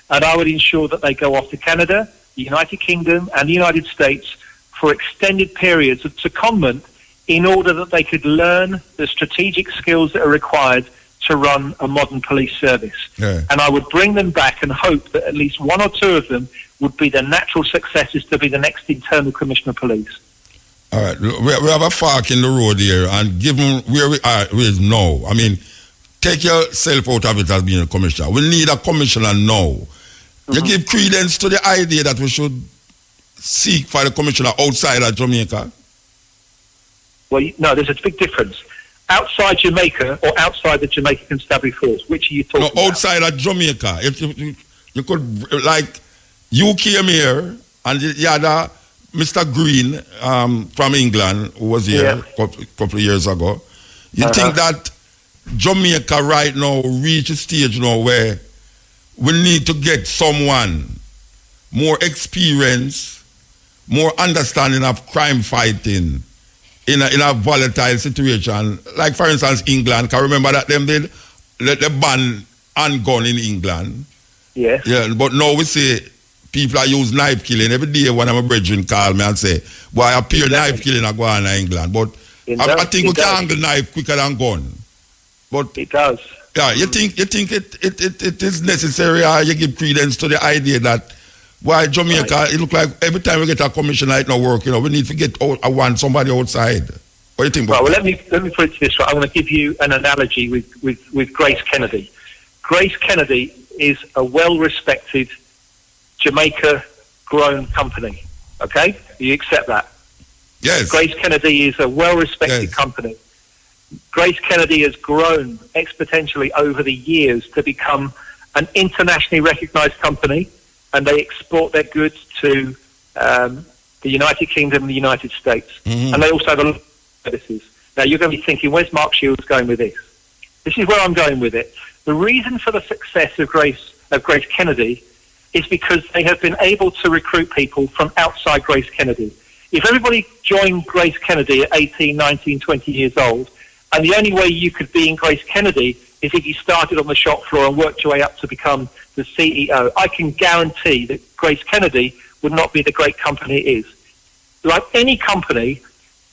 and I would ensure that they go off to Canada, the United Kingdom, and the United States for extended periods of secondment in order that they could learn the strategic skills that are required to run a modern police service. Yeah. And I would bring them back and hope that at least 1 or 2 of them would be the natural successors to be the next internal commissioner of police. All right, we have a fork in the road here, and given where we are now, I mean, take yourself out of it as being a commissioner. We need a commissioner now. You give credence to the idea that we should seek for the commissioner outside of Jamaica? Well, no, there's a big difference. Outside Jamaica or outside the Jamaica Constabulary Force, which are you talking about? No, outside of Jamaica. If you could, like, you came here, and you had Mr. Green from England, who was here a couple of years ago. You think that Jamaica right now reach a stage now where we need to get someone more experience, more understanding of crime fighting in a volatile situation? Like, for instance, England. Can remember that them did the ban handgun in England? Yes. Yeah, but now we say people are use knife killing. Every day when I'm a brethren call me and say, boy, I appear knife killing a go on in England. But I think we can handle knife quicker than gun. But it does. Yeah, you think it is necessary, or you give credence to the idea that why Jamaica, it look like every time we get a commissioner it not work, we need to get somebody outside. What do you think about that? Well, let me put it this way. I'm going to give you an analogy with Grace Kennedy. Grace Kennedy is a well-respected Jamaica-grown company. Okay? You accept that? Yes. Grace Kennedy is a well-respected company. Grace Kennedy has grown exponentially over the years to become an internationally recognized company, and they export their goods to the United Kingdom and the United States. And they also have a lot of services. Now, you're going to be thinking, where's Mark Shields going with this? This is where I'm going with it. The reason for the success of Grace Kennedy is because they have been able to recruit people from outside Grace Kennedy. If everybody joined Grace Kennedy at 18, 19, 20 years old, and the only way you could be in Grace Kennedy is if you started on the shop floor and worked your way up to become the CEO, I can guarantee that Grace Kennedy would not be the great company it is. Like any company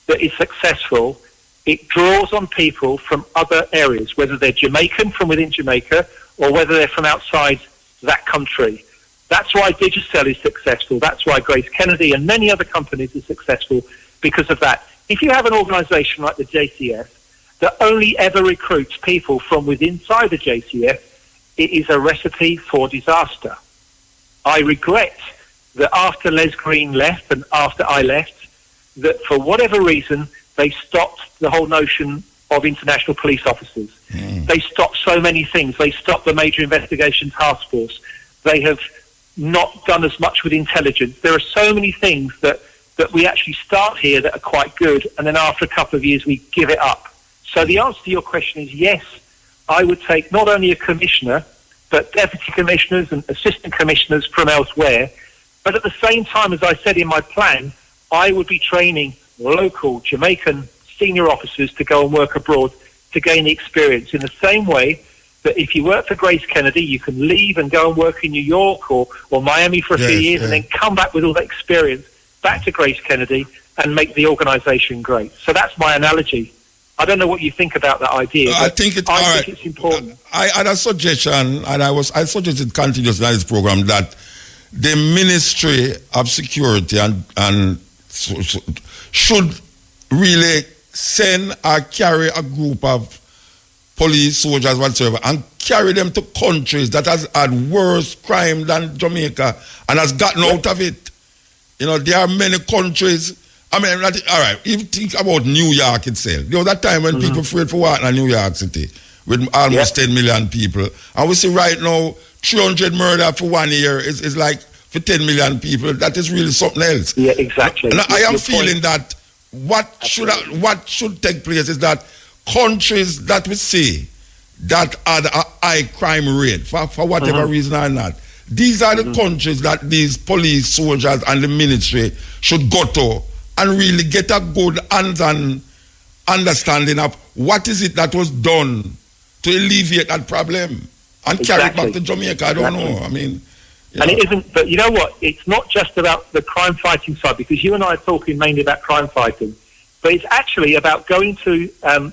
that is successful, it draws on people from other areas, whether they're Jamaican from within Jamaica or whether they're from outside that country. That's why Digicel is successful. That's why Grace Kennedy and many other companies are successful, because of that. If you have an organisation like the JCF that only ever recruits people from within inside the JCF, it is a recipe for disaster. I regret that after Les Green left and after I left, that for whatever reason, they stopped the whole notion of international police officers. They stopped so many things. They stopped the Major Investigation Task Force. They have not done as much with intelligence. There are so many things that we actually start here that are quite good, and then after a couple of years, we give it up. So the answer to your question is yes, I would take not only a commissioner, but deputy commissioners and assistant commissioners from elsewhere. But at the same time, as I said in my plan, I would be training local Jamaican senior officers to go and work abroad to gain the experience, in the same way that if you work for Grace Kennedy, you can leave and go and work in New York or Miami for a few years and then come back with all that experience back to Grace Kennedy and make the organisation great. So that's my analogy. I don't know what you think about that idea. I think it's all right. think it's important. I had a suggestion, and I suggested continuously in this program that the Ministry of Security and should really send or carry a group of police, soldiers, whatsoever, and carry them to countries that has had worse crime than Jamaica and has gotten out of it. You know, there are many countries. I mean, all right, even think about New York itself. There was that time when people afraid for walking in New York City with almost 10 million people. And we see right now, 300 murder for 1 year is like for 10 million people. That is really something else. Yeah, exactly. And I am feeling that what should take place is that countries that we see that had a high crime rate, for whatever reason or not, these are the countries that these police, soldiers, and the ministry should go to and really get a good hands-on understanding of what is it that was done to alleviate that problem and carry it back to Jamaica. I don't know. I mean, and it isn't, but you know what? It's not just about the crime fighting side, because you and I are talking mainly about crime fighting, but it's actually about going to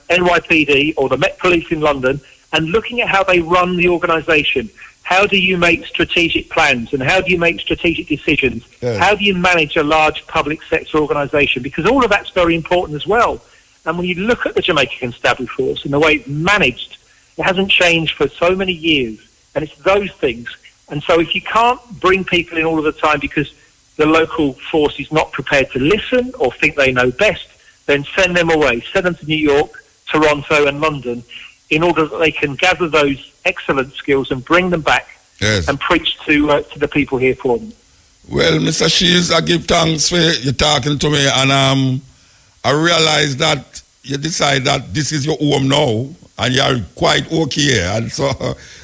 NYPD or the Met Police in London and looking at how they run the organisation. How do you make strategic plans, and how do you make strategic decisions? Yeah. How do you manage a large public sector organisation? Because all of that's very important as well. And when you look at the Jamaican Constabulary Force and the way it's managed, it hasn't changed for so many years. And it's those things. And so if you can't bring people in all of the time because the local force is not prepared to listen or think they know best, then send them away. Send them to New York, Toronto and London in order that they can gather those excellent skills and bring them back and preach to the people here for them. Well, Mr. Shields, I give thanks for you talking to me, and I realize that you decide that this is your home now, and you're quite okay, and so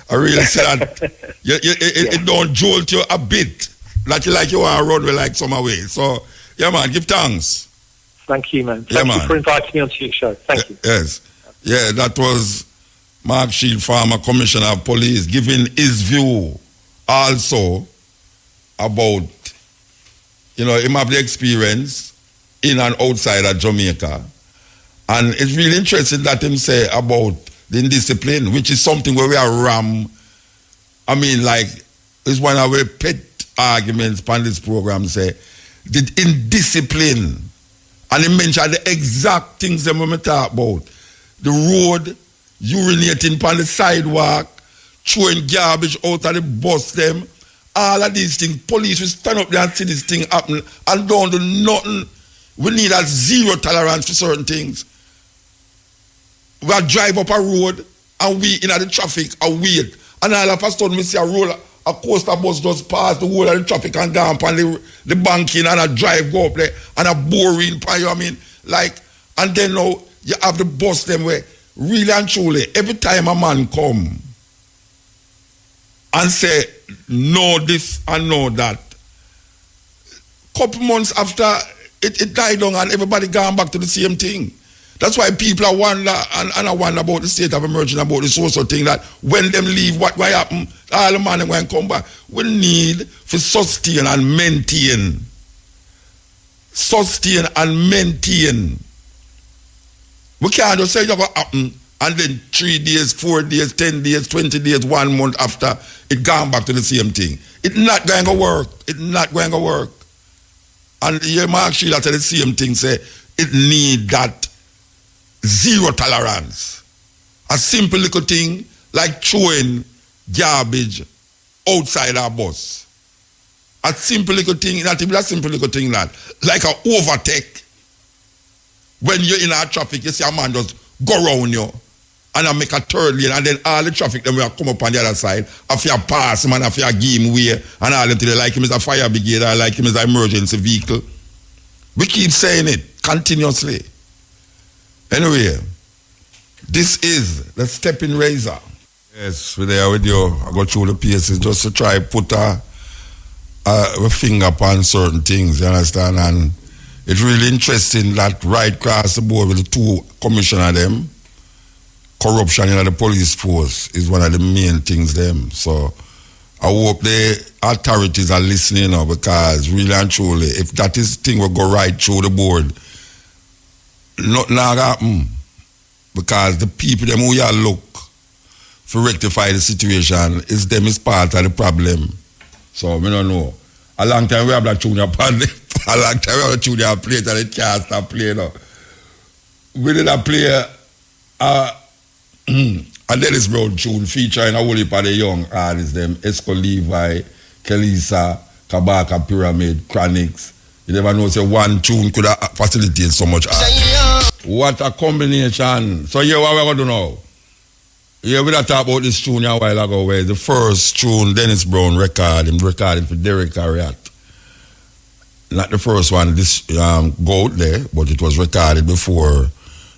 I really say that it don't jolt you a bit, that you like you want to run with like some away. So, yeah, man, give thanks. Thank you, man. Thank you for inviting me onto your show. Thank you. Yes. Yeah, that was Mark Shield, former Commissioner of Police, giving his view also about, him have the experience in and outside of Jamaica. And it's really interesting that him say about the indiscipline, which is something where we are it's one of our pet arguments on this program, say, the indiscipline. And he mentioned the exact things that we talk about. The road, urinating on the sidewalk, throwing garbage out of the bus them, all of these things. Police will stand up there and see this thing happen and don't do nothing. We need a zero tolerance for certain things. We drive up a road and we in the traffic and wait. And all of a sudden we see a coaster bus just pass the whole of the traffic and go up on the banking and a drive go up there and a boring and then now you have the bus them where really and truly every time a man come and say no this and no that, couple months after it died down and everybody gone back to the same thing. That's why people are wonder and I wonder about the state of emergency, about the social thing, that when them leave, what will happen? All the man when come back. We need to sustain and maintain. Sustain and maintain. We can't just say it will happen and then 3 days, 4 days, 10 days, 20 days, 1 month after it gone back to the same thing. It's not going to work. It's not going to work. And here Mark Sheila said the same thing, say it need that zero tolerance. A simple little thing like throwing garbage outside our bus. A simple little thing, not even a simple little thing, like an overtake. When you're in our traffic, you see a man just go around you and I make a third lane, and then all the traffic then will come up on the other side. If you pass him and if you give him way, and all them till they like him as a fire brigade or like him as an emergency vehicle. We keep saying it continuously. Anyway, this is the Steppin Razor. Yes, we're there with you. I go through the pieces just to try put a finger upon certain things, you understand? And it's really interesting that right across the board with the two commissioners them, corruption in the police force is one of the main things them. So I hope the authorities are listening now, because really and truly, if that is thing will go right through the board, nothing will happen. because the people them who you look to rectify the situation is them is part of the problem. So we don't know. A long time we have that tune upon a long time we have that tune play and it can't stop playing now. We did a play a Dennis Brown tune featuring a whole heap of the young artists them, Esco Levi, Kelisa, Kabaka Pyramid, Chronics. You never know say one tune could facilitate so much art. What a combination. So here what we're going to do now. Yeah, we talk about this tune a while ago where the first tune Dennis Brown recording for Derek Harriott. Not the first one, this go out there, but it was recorded before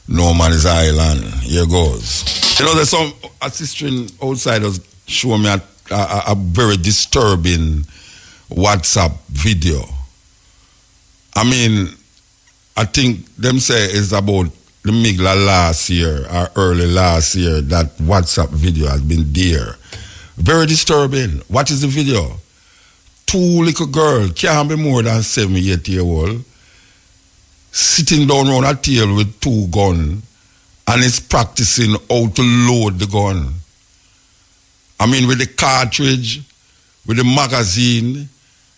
No Man is Island. Here goes. You know, there's some assistant outsiders show me a very disturbing WhatsApp video. I mean, I think them say it's about the Migla last year or early last year that WhatsApp video has been there. Very disturbing. What is the video? 2 little girls, can't be more than 7, 8 years old, sitting down on a table with 2 guns and is practicing how to load the gun. I mean, with the cartridge, with the magazine,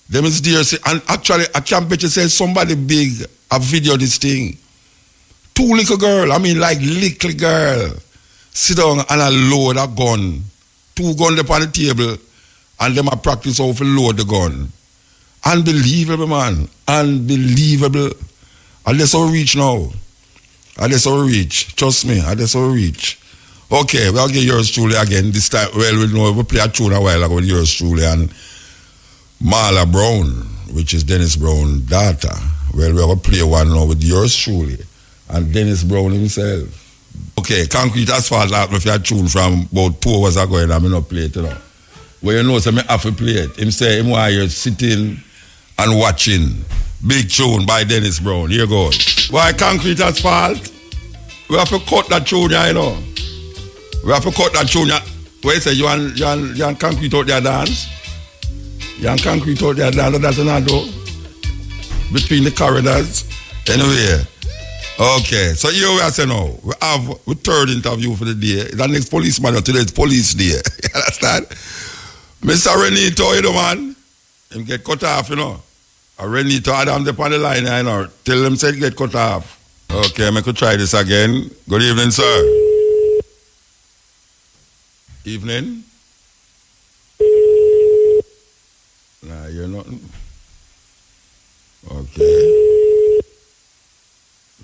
them is there. And actually, I can't bet you say somebody big a video this thing. 2 little girl, I mean like little girl, sit down and a load a gun. 2 guns up on the table and them a practice how to load the gun. Unbelievable, man. Unbelievable. And that's how we reach now. And that's how we reach. Trust me, and that's how we reach. Okay, we'll get yours truly again. This time, well, we know we play a tune a while ago with yours truly and Marla Brown, which is Dennis Brown's daughter. Well, we're going to play one now with yours truly and Dennis Brown himself. Okay, Concrete Asphalt asked me if you had tune from about 2 hours ago and I'm not play it, you know. Well, you know, so I have to play it. Him say, him while you're sitting and watching. Big tune by Dennis Brown. Here goes. Why Concrete Asphalt? We have to cut that tune, you know. We have to cut that tune. Where you say, you and Concrete out there dance? You and Concrete out there dance, that's not do. Between the corridors. Anyway. Okay, so here we are saying now. We have a third interview for the day. The next policeman, today is police day. You understand? Mr. Renito, you know, man. Him get cut off, you know. Renito Adam up on the line, you know. Tell them say get cut off. Okay, I could try this again. Good evening, sir. Evening. Nah, you're not. Okay.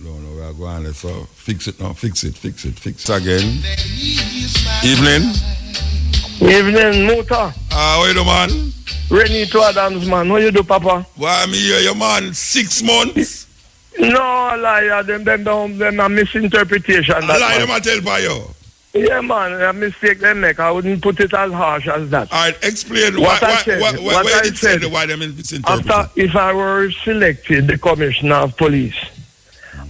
No, we are going. So fix it now. Fix it again. Evening. Evening, Muta. How you do, man? Renito Adams, man. What you do, Papa? Why me here, you man? 6 months? No, liar. Them a misinterpretation. A lie them I tell by you. Yeah, man. A mistake they make. I wouldn't put it as harsh as that. All right, explain what why I said. why they misinterpreted. After, if I were selected the commissioner of police,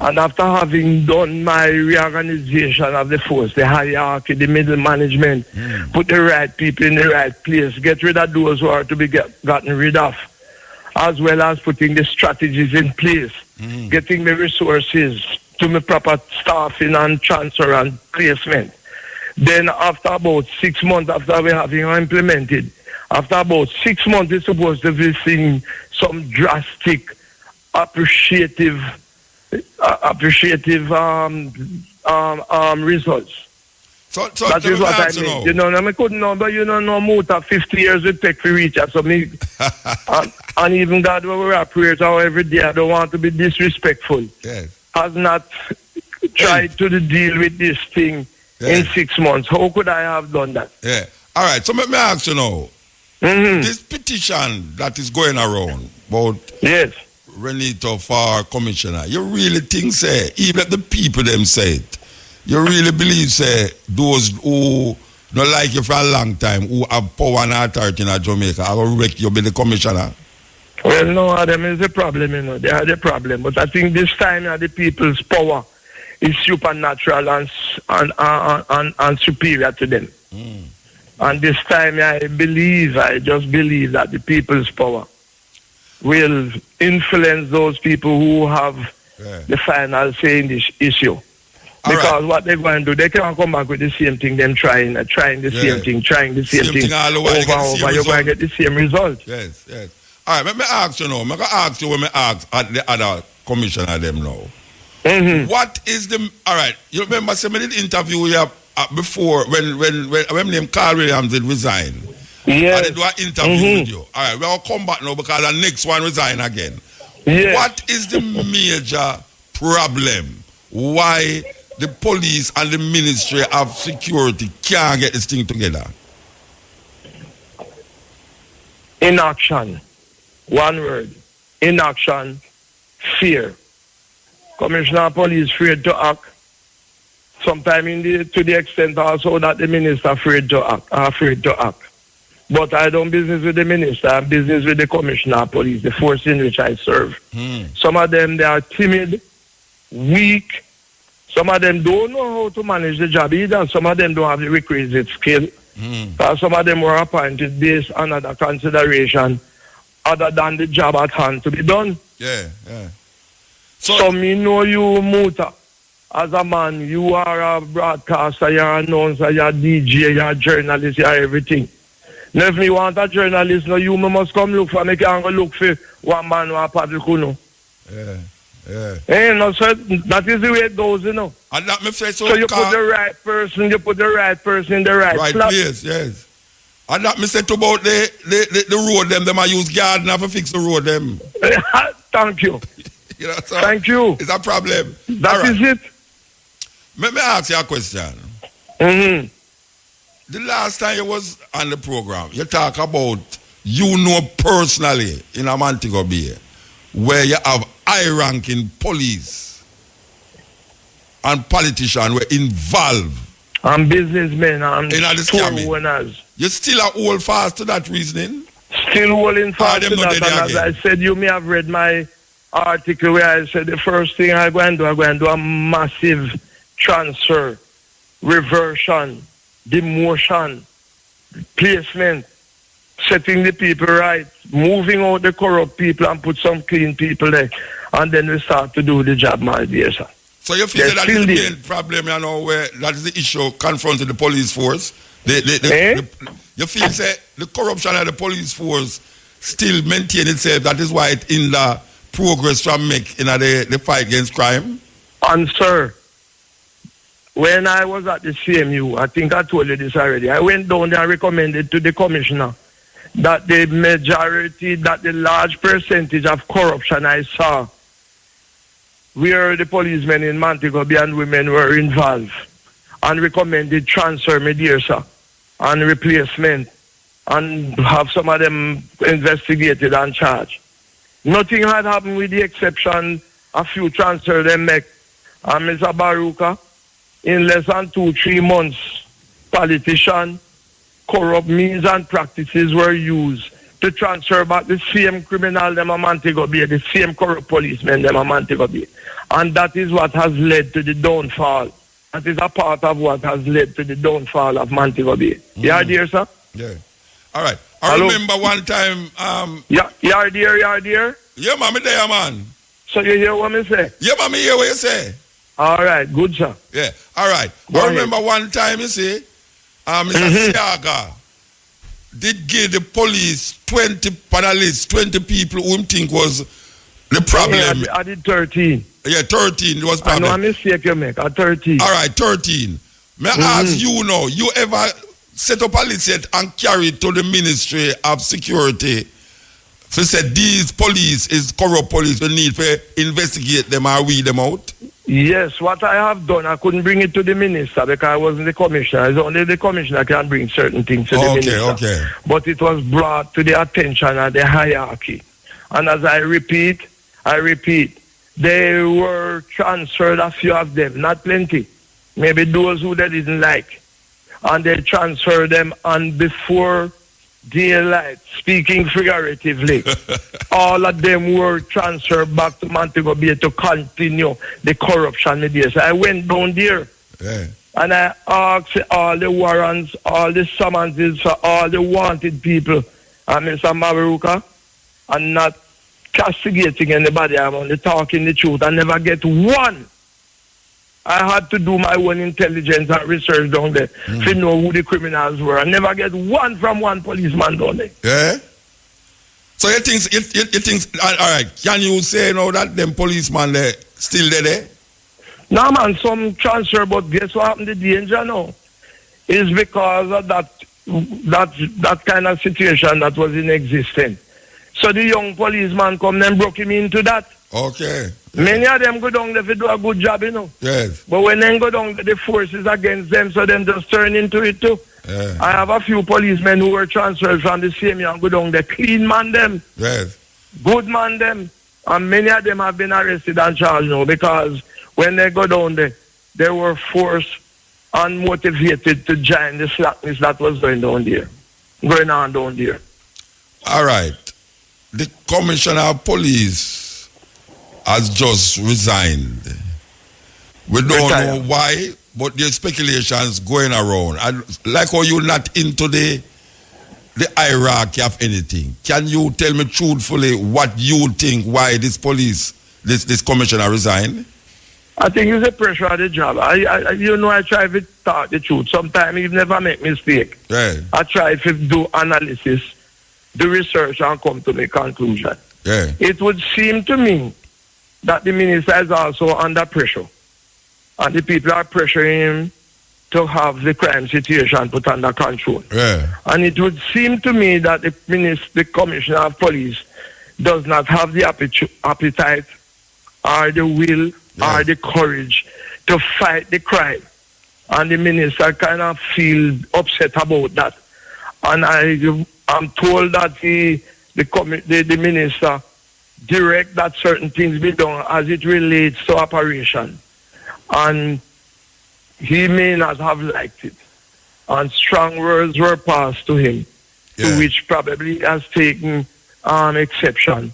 and after having done my reorganization of the force, the hierarchy, the middle management, put the right people in the right place, get rid of those who are to be gotten rid of, as well as putting the strategies in place, getting the resources to my proper staffing and transfer and placement. Then after about 6 months after we having implemented, after about 6 months, it's supposed to be seeing some drastic, appreciative results. So that is what I mean. You know, I couldn't know, but you know, no motor 50 years it take to reach us. So me, and even God, when we operate every day, I don't want to be disrespectful. Yes. Has not tried to deal with this thing in 6 months. How could I have done that? Yeah. All right. So let me ask you now. This petition that is going around about Renito for commissioner, you really think, say, even if the people them say it, you really believe, say, those who don't like you for a long time, who have power and authority in Jamaica, I will wreck you be the commissioner? Well, no, them is the problem, you know. They are the problem. But I think this time the people's power is supernatural and superior to them. And this time I just believe that the people's power will influence those people who have the final say in this issue. Because what they're going to do, they can't come back with the same thing, them trying the same thing all the over while, and over. You're going to get the same result. Yes. All right, let me ask you now. I'm going to ask you when I ask at the other commissioner them now. Mm-hmm. What is the... All right, you remember somebody did interview you before when name Carl Williams did resign. Yes. I did do an interview with you. All right, we'll come back now because the next one resign again. Yes. What is the major problem why the police and the Ministry of Security can't get this thing together? Inaction. One word. Inaction. Fear. Commissioner of Police afraid to act. Sometimes to the extent also that the minister afraid to act. But I don't business with the minister. I'm business with the Commissioner of Police, the force in which I serve. Some of them, they are timid, weak. Some of them don't know how to manage the job either. Some of them don't have the requisite skill. Some of them were appointed based on other consideration other than the job at hand to be done. Yeah. So me know you, Muta. As a man, you are a broadcaster, you're an announcer, you're a DJ, you're a journalist, you're everything. Now if me want a journalist, no, you must come look for me. Can't go look for one man or a paddle kuno. No, so that is the way it goes, you know. And that me say so you put the right person in the right slot. Place, yes. And that me say to about the road them I use gardener to fix the road them. Thank you. You know, so thank you. It's a problem. That is it. Let me ask you a question. Mm-hmm. The last time you was on the program, you talk about personally in a Montego Bay where you have high-ranking police and politicians were involved. And businessmen and store owners. You still are hold fast to that reasoning? Still holding fast to that. And as I said, you may have read my article where I said the first thing I'm going to do a massive transfer, reversion, demotion, replacement, setting the people right, moving out the corrupt people and put some clean people there. And then we start to do the job, my dear sir. So you feel that is the main problem, you know, where that is the issue confronting the police force? You feel say the corruption of the police force still maintain itself, that is why it in the progress from make in the fight against crime? And sir, when I was at the CMU, I think I told you this already, I went down there and recommended to the commissioner that the large percentage of corruption I saw where the policemen in Montego Bay and women were involved, and recommended transfer, my dear sir, and replacement, and have some of them investigated and charged. Nothing had happened with the exception a few transfer them make. And Mr. Baruka, in less than 2-3 months, politician, corrupt means and practices were used to transfer back the same criminal them a Montego Bay, the same corrupt policemen them a Montego Bay. And that is what has led to the downfall. That is a part of what has led to the downfall of Montego Bay. You are there, sir? Yeah. All right. I remember one time... you are there? Yeah, man, me there, man. So you hear what I say? Yeah, man, me hear what you say. All right, good, sir. Yeah, all right. I remember one time, you see, Mr. Siaga did give the police 20 panelists, 20 people who think was the problem. I did 13. Yeah, 13 was problem. I know a mistake you make, 13. All right, 13. May I ask you now, you ever set up a list and carry it to the Ministry of Security to say these police is corrupt police, we need to investigate them or weed them out? Yes, what I have done, I couldn't bring it to the minister because I wasn't the commissioner. It's only the commissioner can bring certain things to the minister. Okay. But it was brought to the attention of the hierarchy. And as I repeat, they were transferred, a few of them, not plenty. Maybe those who they didn't like. And they transferred them, and before daylight, speaking figuratively, all of them were transferred back to Montego Bay to continue the corruption. So I went down there and I asked all the warrants, all the summonses for all the wanted people, Mr. Mabaruka, and not castigating anybody. I'm only talking the truth. I never get one I had to do my own intelligence and research down there to know who the criminals were. I never get one from one policeman down there. Yeah. So you think, all right, can you say now that them policemen there still there? No, man, some transfer, but guess what happened? The danger now is because of that kind of situation that was in existence. So the young policeman come and broke him into that. Okay. Many of them go down there to do a good job, you know. Yes. But when they go down, the force is against them, so them just turn into it too. Yeah. I have a few policemen who were transferred from the same year and go down there, clean man them, Yes. good man them. And many of them have been arrested and charged now because when they go down there, they were forced and motivated to join the slackness that was going on down there. All right. The commissioner of police has just resigned. We don't know why, but there's speculations going around. And like how you're not into the hierarchy of anything, can you tell me truthfully what you think why this commissioner resigned? I think it's a pressure of the job. I try to talk the truth. Sometimes you never make mistake. Yeah. I try to do analysis, do research, and come to a conclusion. Yeah. It would seem to me that the minister is also under pressure. And the people are pressuring him to have the crime situation put under control. Yeah. And it would seem to me that the commissioner of police does not have the appetite or the will or the courage to fight the crime. And the minister kind of feels upset about that. And I'm told that the minister direct that certain things be done as it relates to operation. And he may not have liked it. And strong words were passed to him, to which probably has taken exception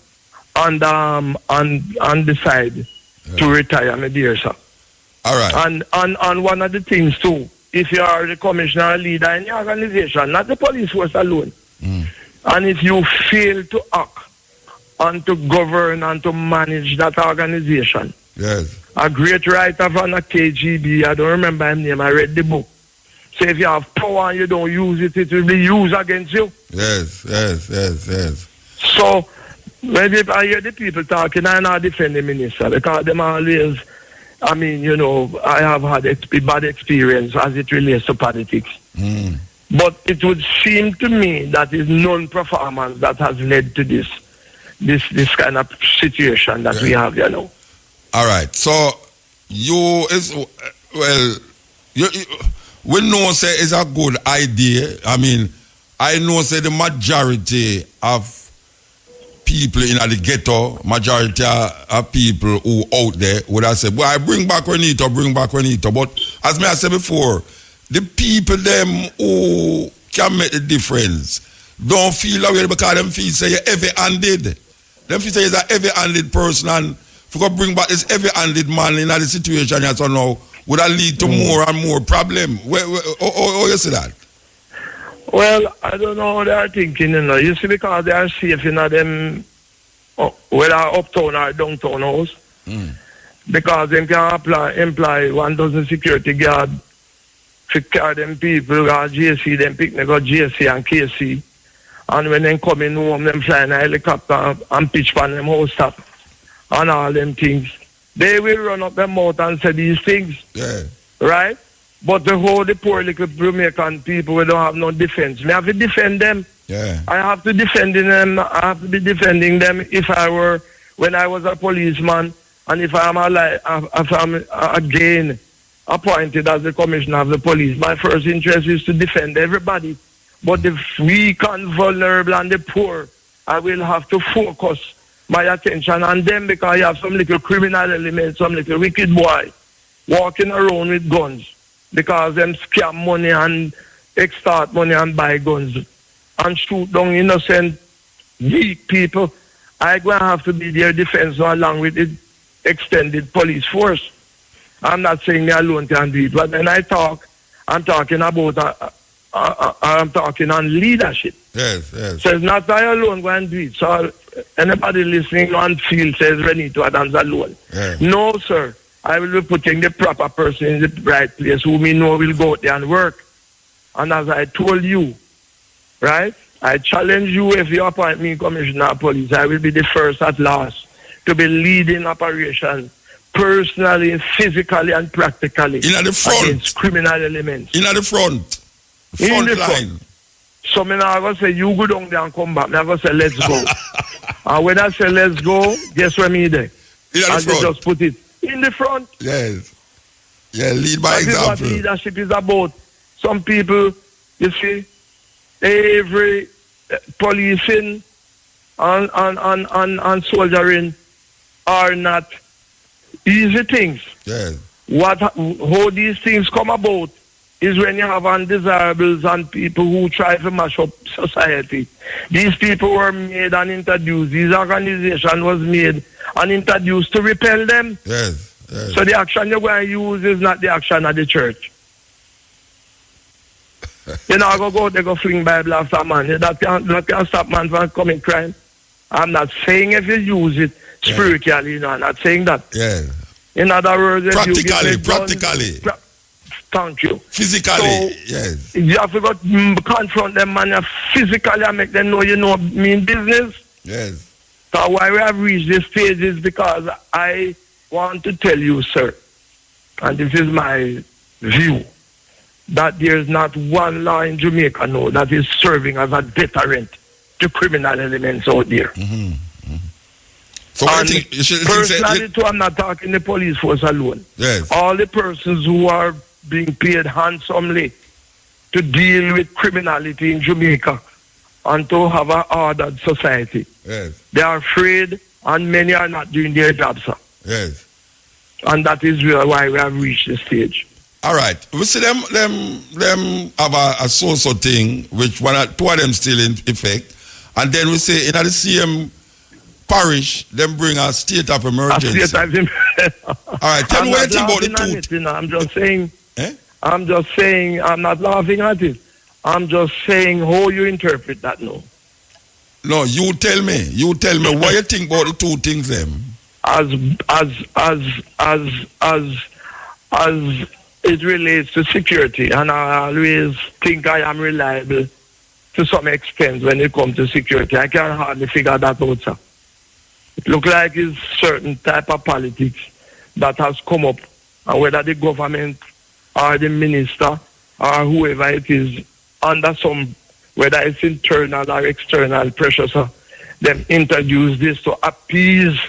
and decided to retire, my dear sir. All right. And one of the things too, if you are the commissioner or leader in the organization, not the police force alone, and if you fail to act and to govern and to manage that organization, yes. A great writer from a KGB, I don't remember his name, I read the book. So if you have power and you don't use it, it will be used against you. Yes. So when I hear the people talking, I not defend the minister because them always, I have had bad experience as it relates to politics. But it would seem to me that it's non-performance that has led to this kind of situation that we have, All right. So we know say it's a good idea. I mean, I know say the majority of people in the ghetto, majority of people who out there would have said, well, I bring back Renito. But as I said before, the people them who can make the difference don't feel that way because them feel say you're heavy-handed. Them feel say you're a heavy-handed person, and if you go bring back this heavy-handed man in the situation you so now would that lead to more and more problem. How you see that? Well, I don't know how they are thinking, You see, because they are safe in them, whether uptown or downtown house. Because they can employ 1,000 security guard to carry them people, got JC, them pick me got JC and KC. And when they come in home, them fly in a helicopter and pitch on them house top and all them things. They will run up their mouth and say these things. Yeah. Right? But the poor little Jamaican people, we don't have no defense. I have to defend them. Yeah. I have to defend them. I have to be defending them when I was a policeman, and if I'm again appointed as the commissioner of the police. My first interest is to defend everybody. But the weak and vulnerable and the poor, I will have to focus my attention on them because I have some little criminal element, some little wicked boy walking around with guns because them scam money and extort money and buy guns and shoot down innocent, weak people. I'm going to have to be their defense along with the extended police force. I'm not saying me alone can do it, but when I talk, I'm talking about I'm talking on leadership. Yes. So it's not I alone going to do it. So anybody listening on field says Renito Adams alone. Yeah. No, sir. I will be putting the proper person in the right place who we know will go out there and work. And as I told you, right, I challenge you, if you appoint me Commissioner of Police, I will be the first at last to be leading operation personally, physically, and practically In the front. against criminal elements. In the front. Front line. So I'm going to say, you go down there and come back. I'm going to say, let's go. And when I say, let's go, guess where me there? In the And they front. just put it in the front. Yes. Yeah, lead by That is what example. leadership is about. Some people, you see, every policing and soldiering are not easy things. Yes. How these things come about is when you have undesirables and people who try to mash up society. These people were made and introduced. These organization was made and introduced to repel them. Yes. Yes. So the action you're going to use is not the action of the church. You know, I go out there, go fling Bible after man. That can't stop man from committing crime. I'm not saying if you use it spiritually, you know, I'm not saying that. Yeah. In other words, if you give me Practically. thank you. Physically. So, yes. You have to go confront them, man, physically and make them know you know mean business. Yes. So why we have reached this stage is because I want to tell you, sir, and this is my view, that there is not one law in Jamaica now that is serving as a deterrent to criminal elements out there. Mm-hmm. Mm-hmm. So And you should personally, too, I'm not talking the police force alone. Yes. All the persons who are being paid handsomely to deal with criminality in Jamaica and to have an ordered society. Yes. They are afraid, and many are not doing their job, sir. Yes. And that is why we have reached this stage. All right. We see them have a so-so thing, which two of them still in effect. And then we say in the same parish, them bring a state of emergency. All right. Tell me what you think about the two. You know, I'm just saying, Eh? I'm just saying, I'm not laughing at it. I'm just saying how you interpret that now. No, you tell me. You tell me what you think about the two things them. As it relates to security, and I always think I am reliable to some extent when it comes to security. I can hardly figure that out, sir. It looks like it's certain type of politics that has come up, and whether the government or the minister or whoever it is under some, whether it's internal or external pressure, sir, them introduce this to appease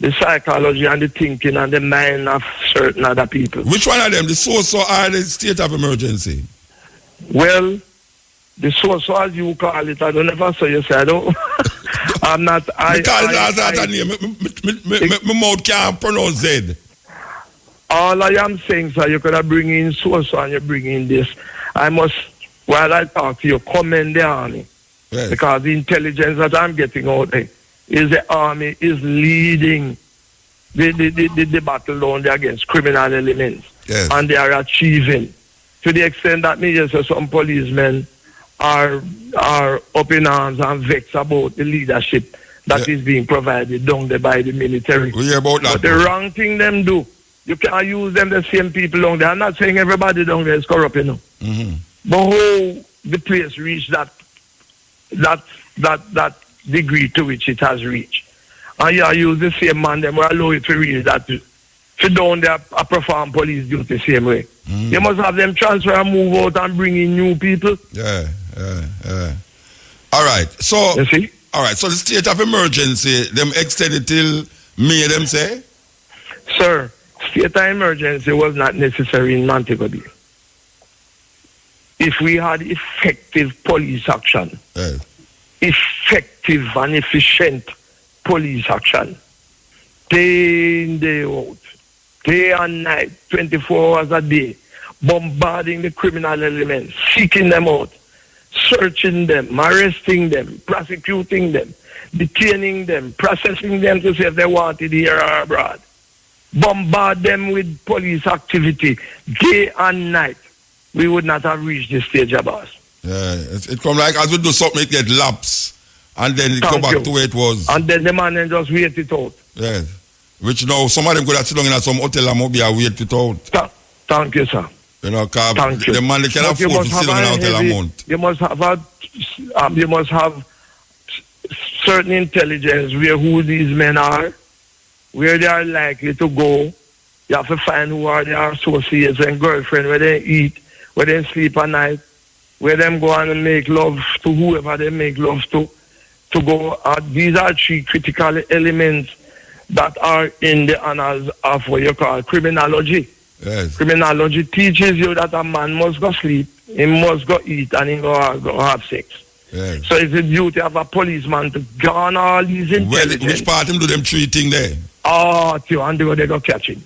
the psychology and the thinking and the mind of certain other people. Which one of them, the so-so or the state of emergency? Well, the so-so as you call it, I don't ever say you say I don't. I'm not. Because that's a name. My mouth can't pronounce Z. All I am saying, sir, you could have bring in so-so and you bring in this. I must, while I talk to you, commend the army. Yes. Because the intelligence that I'm getting out there is the army is leading the battle down there against criminal elements. Yes. And they are achieving. To the extent that me just say some policemen are up in arms and vexed about the leadership that is being provided down there by the military. We hear about that. But the wrong thing them do, you can't use them the same people down there. I'm not saying everybody down there is corrupt, you know. Mm-hmm. But how the place reached that degree to which it has reached. And you use the same man, them will allow you to reach that to down there perform police duty same way. Mm. You must have them transfer and move out and bring in new people. Yeah. All right. So, You see? all right. So the state of emergency, them extended till May, them say? Sir, state of emergency was not necessary in Montego Bay. If we had effective police action, Yes. effective and efficient police action, day in, day out, day and night, 24 hours a day, bombarding the criminal elements, seeking them out, searching them, arresting them, prosecuting them, detaining them, processing them to see if they wanted here or abroad. Bombard them with police activity day and night. We would not have reached this stage of us. Yeah. It come like as we do something, it get lapse. And then it Thank come back you. to where it was. And then the man then just wait it out. Yes. Which now, some of them could have sit down in some hotel and maybe wait it out. Thank you, sir. You know, because Thank you. the man they can But you afford to must sit down in a have hotel a heavy- month. You must have certain intelligence where who these men are, where they are likely to go. You have to find who are their associates and girlfriends, where they eat, where they sleep at night, where them go on and make love to whoever they make love to go. These are three critical elements that are in the annals of what you call criminology. Yes. Criminology teaches you that a man must go sleep, he must go eat, and he go have sex. Yes. So it's the duty of a policeman to garner all these Well, intelligence. which part him do them three things there? And they go catch him.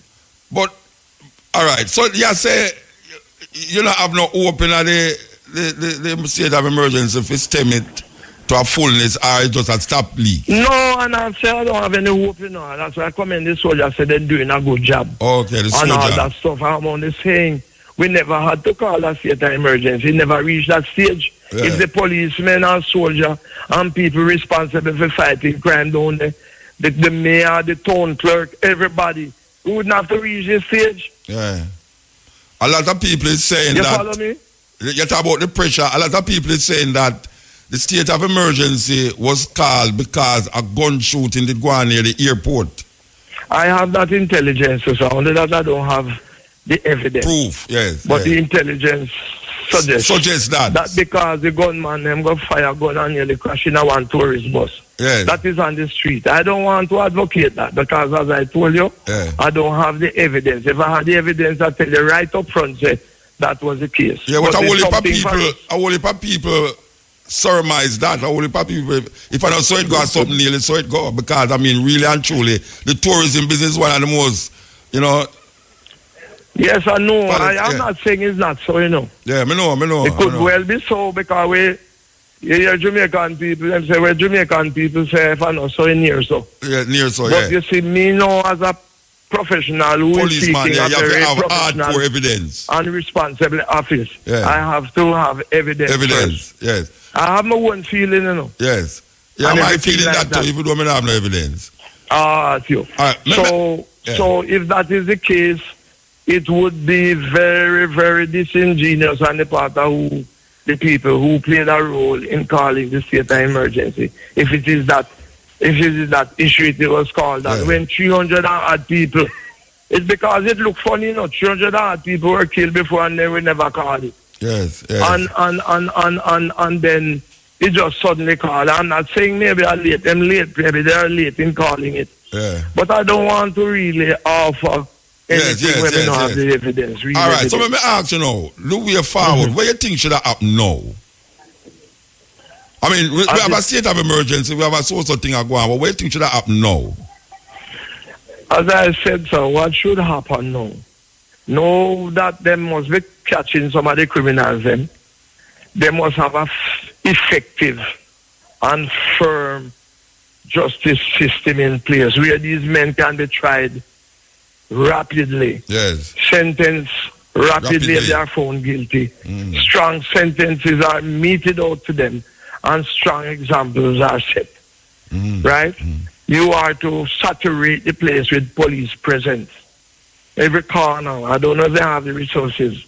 But, all right, so you say you don't have no open at the state of emergency for stem it to a fullness or just a stop leak? No, and I say I don't have any hope, you know. That's why I commend the soldiers, say they're doing a good job. Okay, the And all soldier. that stuff. I'm only saying we never had to call a state of emergency. It never reached that stage. Yeah. If the policemen and soldier and people responsible for fighting crime down there, the mayor, the town clerk, everybody, we wouldn't have to reach this stage. Yeah. A lot of people is saying You that. follow me? You talk about the pressure. A lot of people is saying that the state of emergency was called because a gun shooting did go on near the airport. I have that intelligence, so only that I don't have the evidence. Proof, yes. But yes. the intelligence suggests that. that because the gunman them go fire gun and nearly crash in a one tourist bus. Yes. That is on the street. I don't want to advocate that because, as I told you, Yeah. I don't have the evidence. If I had the evidence, I'd tell you right up front, say that was the case. Yeah, but a there's whole something heap of people surmise that. A whole heap of people, if I don't saw it go, something nearly saw it go. Because, I mean, really and truly, the tourism business is one of the most, you know. Yes, I know. But I'm not saying it's not so, you know. Yeah, me know. It could well be so because you hear Jamaican people, them say, well, Jamaican people say, if I know so, near so. Yeah, near so, But yeah. you see, me now as a professional who is Policeman, seeking yeah, a you have to very have professional hardcore evidence. and responsible office, Yeah. I have to have evidence. Evidence, First. yes. I have my own feeling, you know. Yes. Yeah, And I'm everything feeling like that too, even though I don't have no evidence. You. All right, So if that is the case, it would be very, very disingenuous on the part of the people who played a role in calling the state of emergency. If it is that issue it was called that, Yeah. when 300 odd people, it's because it looked funny, you know, 300 odd people were killed before and they were never called it. Yes, yes. And then it just suddenly called. I'm not saying maybe maybe they're late in calling it. Yeah. But I don't want to really offer anything when we don't have the evidence. All right, so let me ask you now, the way forward, what you think should have happened now? I mean, we have a state of emergency, we have a social thing going on, but what you think should have happened now? As I said, sir, what should happen now? Know that they must be catching some of the criminals then. They must have a effective and firm justice system in place where these men can be tried rapidly. Yes. Sentenced rapidly if they are found guilty. Strong sentences are meted out to them and strong examples are set. Right? You are to saturate the place with police presence. Every corner. I don't know if they have the resources,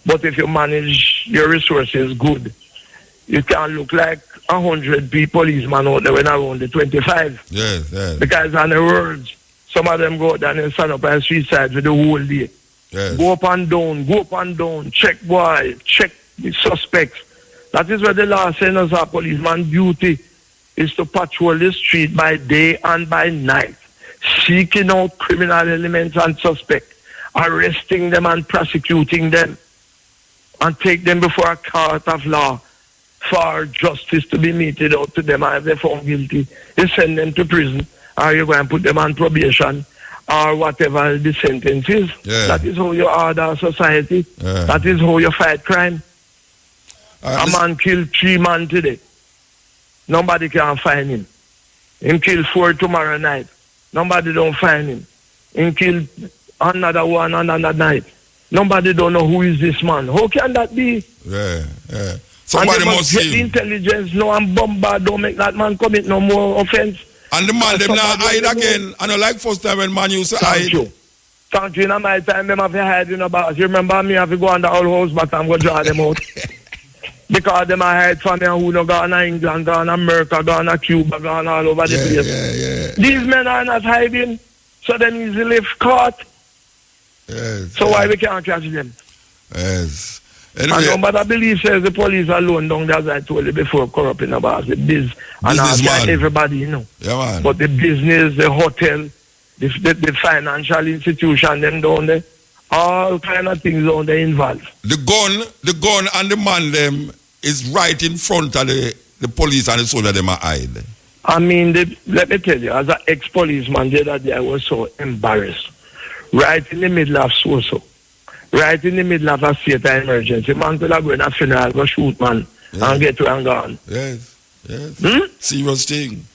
but if you manage your resources good, you can look like 100 policemen out there when around the 25. Yes, yes. Because on the roads, some of them go down and stand up on the street side for the whole day. Yes. Go up and down, check the suspects. That is where the law sends us our policeman duty is to patrol the street by day and by night, seeking out criminal elements and suspects, arresting them and prosecuting them, and take them before a court of law for justice to be meted out to them. And if they're found guilty, you send them to prison, or you go and put them on probation, or whatever the sentence is. Yeah. That is how you order society. Yeah. That is how you fight crime. A man killed 3 men today. Nobody can find him. Him killed 4 tomorrow night. Nobody don't find him. Him killed another one another night. Nobody don't know who is this man. How can that be? Yeah, yeah. Somebody and they must get see the him. intelligence now and bombard, don't make that man commit no more offense. And the man, them now hide again. I know like first time when man used to hide. Thank you. In my time, them have to hide in the box. You remember me have to go on the old house, but I'm going to draw them out. Because them are hide from me who no gone to England, gone to America, gone to Cuba, gone all over the place. These men are not hiding, so them easily caught. Yes, so why we can't catch them? Yes. Anyway, and nobody believes says the police alone down there, as I told you before, corrupting about the biz. And everybody, you know. Yeah, man. But the business, the hotel, the financial institution, them down there, all kind of things down there involved. The gun and the man them is right in front of the police and the soldier them are hide. I mean, let me tell you, as an ex-policeman the other day, I was so embarrassed. Right in the middle of so-so. Right in the middle of a state of emergency. Man could have gone to a funeral, go shoot man, and get to and gone. Yes. Serious thing.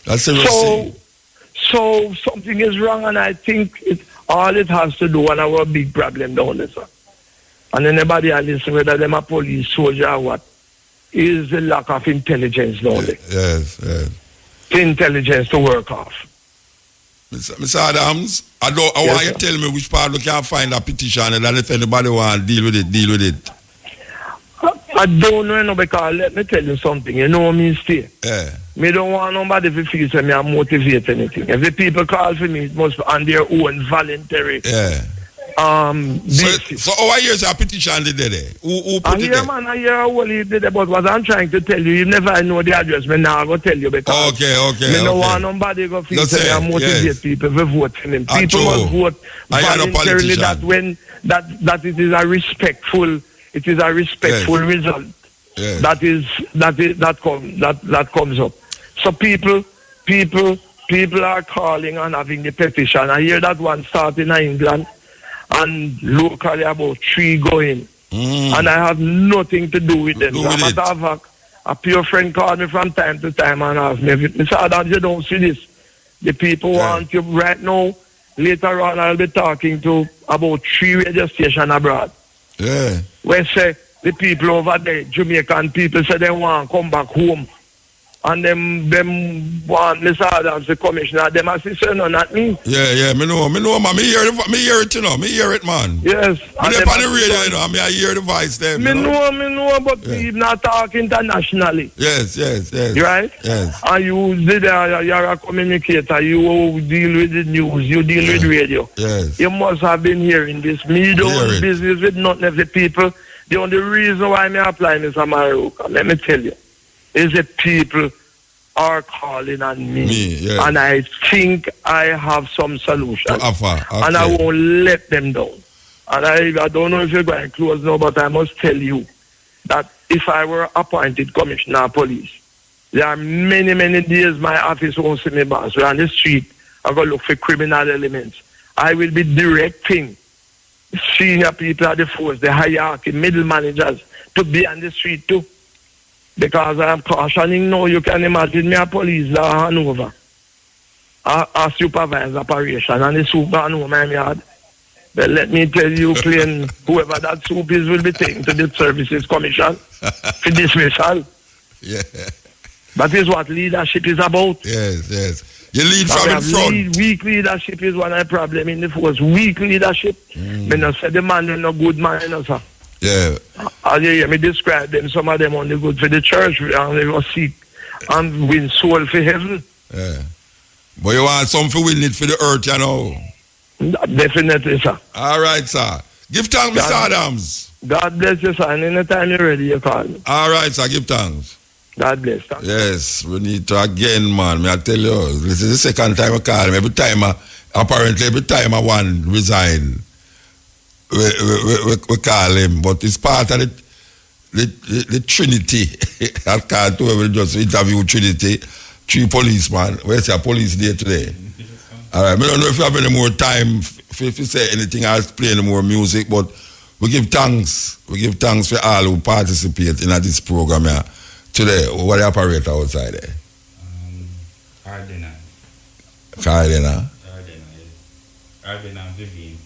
That's serious thing. So something is wrong, and I think all it has to do, and our big problem down there, sir. And anybody I listen, whether them a police, soldier, or what, is the lack of intelligence down there. Yes. Intelligence to work off. Mr. Adams, I want you to tell me which part we can find a petition and if anybody want to deal with it. I don't know, because let me tell you something. You know me stay. Yeah. Me don't want nobody to feel say me I motivate anything. If the people call for me, it must be on their own voluntary. Yeah. Basis. So how years a petition did there? Who put it there? Man, I hear what he did there, but what I'm trying to tell you, you never know the address, me now I go tell you because okay. Me don't want nobody to feel say I motivate people to vote for him. People must vote voluntarily that it is a respectful result. Yes. That comes up. So people are calling and having the petition. I hear that one starting in England and locally about 3 going. And I have nothing to do with them. Matter of fact, a pure friend called me from time to time and asked me, Mr. Adams, you don't see this. The people want you right now. Later on, I'll be talking to about 3 radio stations abroad. Yeah. Where say the people over there, Jamaican people, say they want to come back home. And them want Mr. Adams, the commissioner, them assist, no, not me. Yeah, me know, man. Me hear it, you know. Me hear it, man. Yes. Me on the radio, you know. I hear the voice them. Me know, but people not talk internationally. Yes. Right? Yes. And you're a communicator. You deal with the news. You deal with radio. Yes. You must have been hearing this. Me don't business with nothing of the people. The only reason why me apply Mr. Maruka, let me tell you, is that people are calling on me. And I think I have some solution. Okay. And I won't let them down. And I don't know if you're going to close now, but I must tell you that if I were appointed commissioner of police, there are many, many days my office won't see me boss. We're on the street, I'm going to look for criminal elements. I will be directing senior people at the force, the hierarchy, middle managers, to be on the street too. Because I am cautioning now, you can imagine me a police law Hanover. A supervise operation and the soup gone home my yard. But let me tell you plain, whoever that soup is will be taken to the Services Commission for dismissal. Yeah. That is what leadership is about. Yes. You lead from in front. Weak leadership is one of the problem in the force. Weak leadership. Me not say the man is no good man, you know, sir. Yeah. As you hear me describe them, some of them only good for the church and they go seek and win soul for heaven. Yeah. But you want some for win it for the earth, you know. Definitely, sir. All right, sir. Give thanks, Mr. Adams. God bless you, sir. And anytime you're ready, you call me. All right, sir. Give thanks. God bless. Sir. Yes, we need to again, man. I tell you, this is the second time I call him. Every time I want to resign, we call him. But it's part of the Trinity. I can't do it. We just interview Trinity. 3 policemen. Where's your police day today? All right. I don't know if you have any more time if you say anything or play any more music, but we give thanks. We give thanks for all who participate in this program here today. What the operator outside there? Ardena. Ardena and Vivian.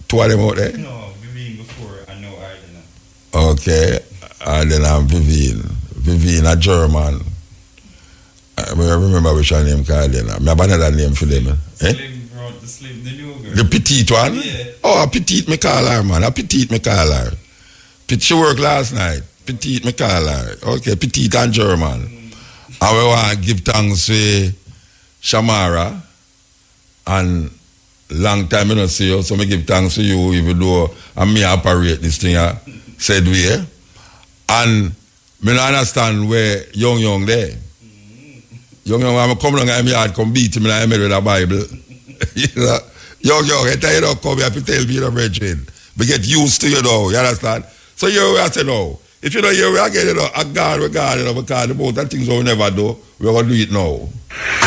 2 of them out there? No, Vivian before, I know Ardena. Okay. Ardena and Vivian. Vivian a German. I remember which her name called then. I have another name for them. Eh? The slim, the new girl. The petite one? Yeah. Oh, a petite me call her, man. A petite me call her. She worked last night. Petite me call her. Okay, petite and German. And we want to give thanks to Shamara. And long time I don't see you, so I give thanks to you, even though I may operate this thing said way. And I don't understand where young there. Young, I'm come along in my yard, come beat him in the middle of the Bible. You know? Young, I tell you don't come here to tell me, you know, brethren. We get used to you now, you understand? So here we are saying now. If you don't hear we again, you know, a God, you know, because the most of things we never do, we're going to do it now.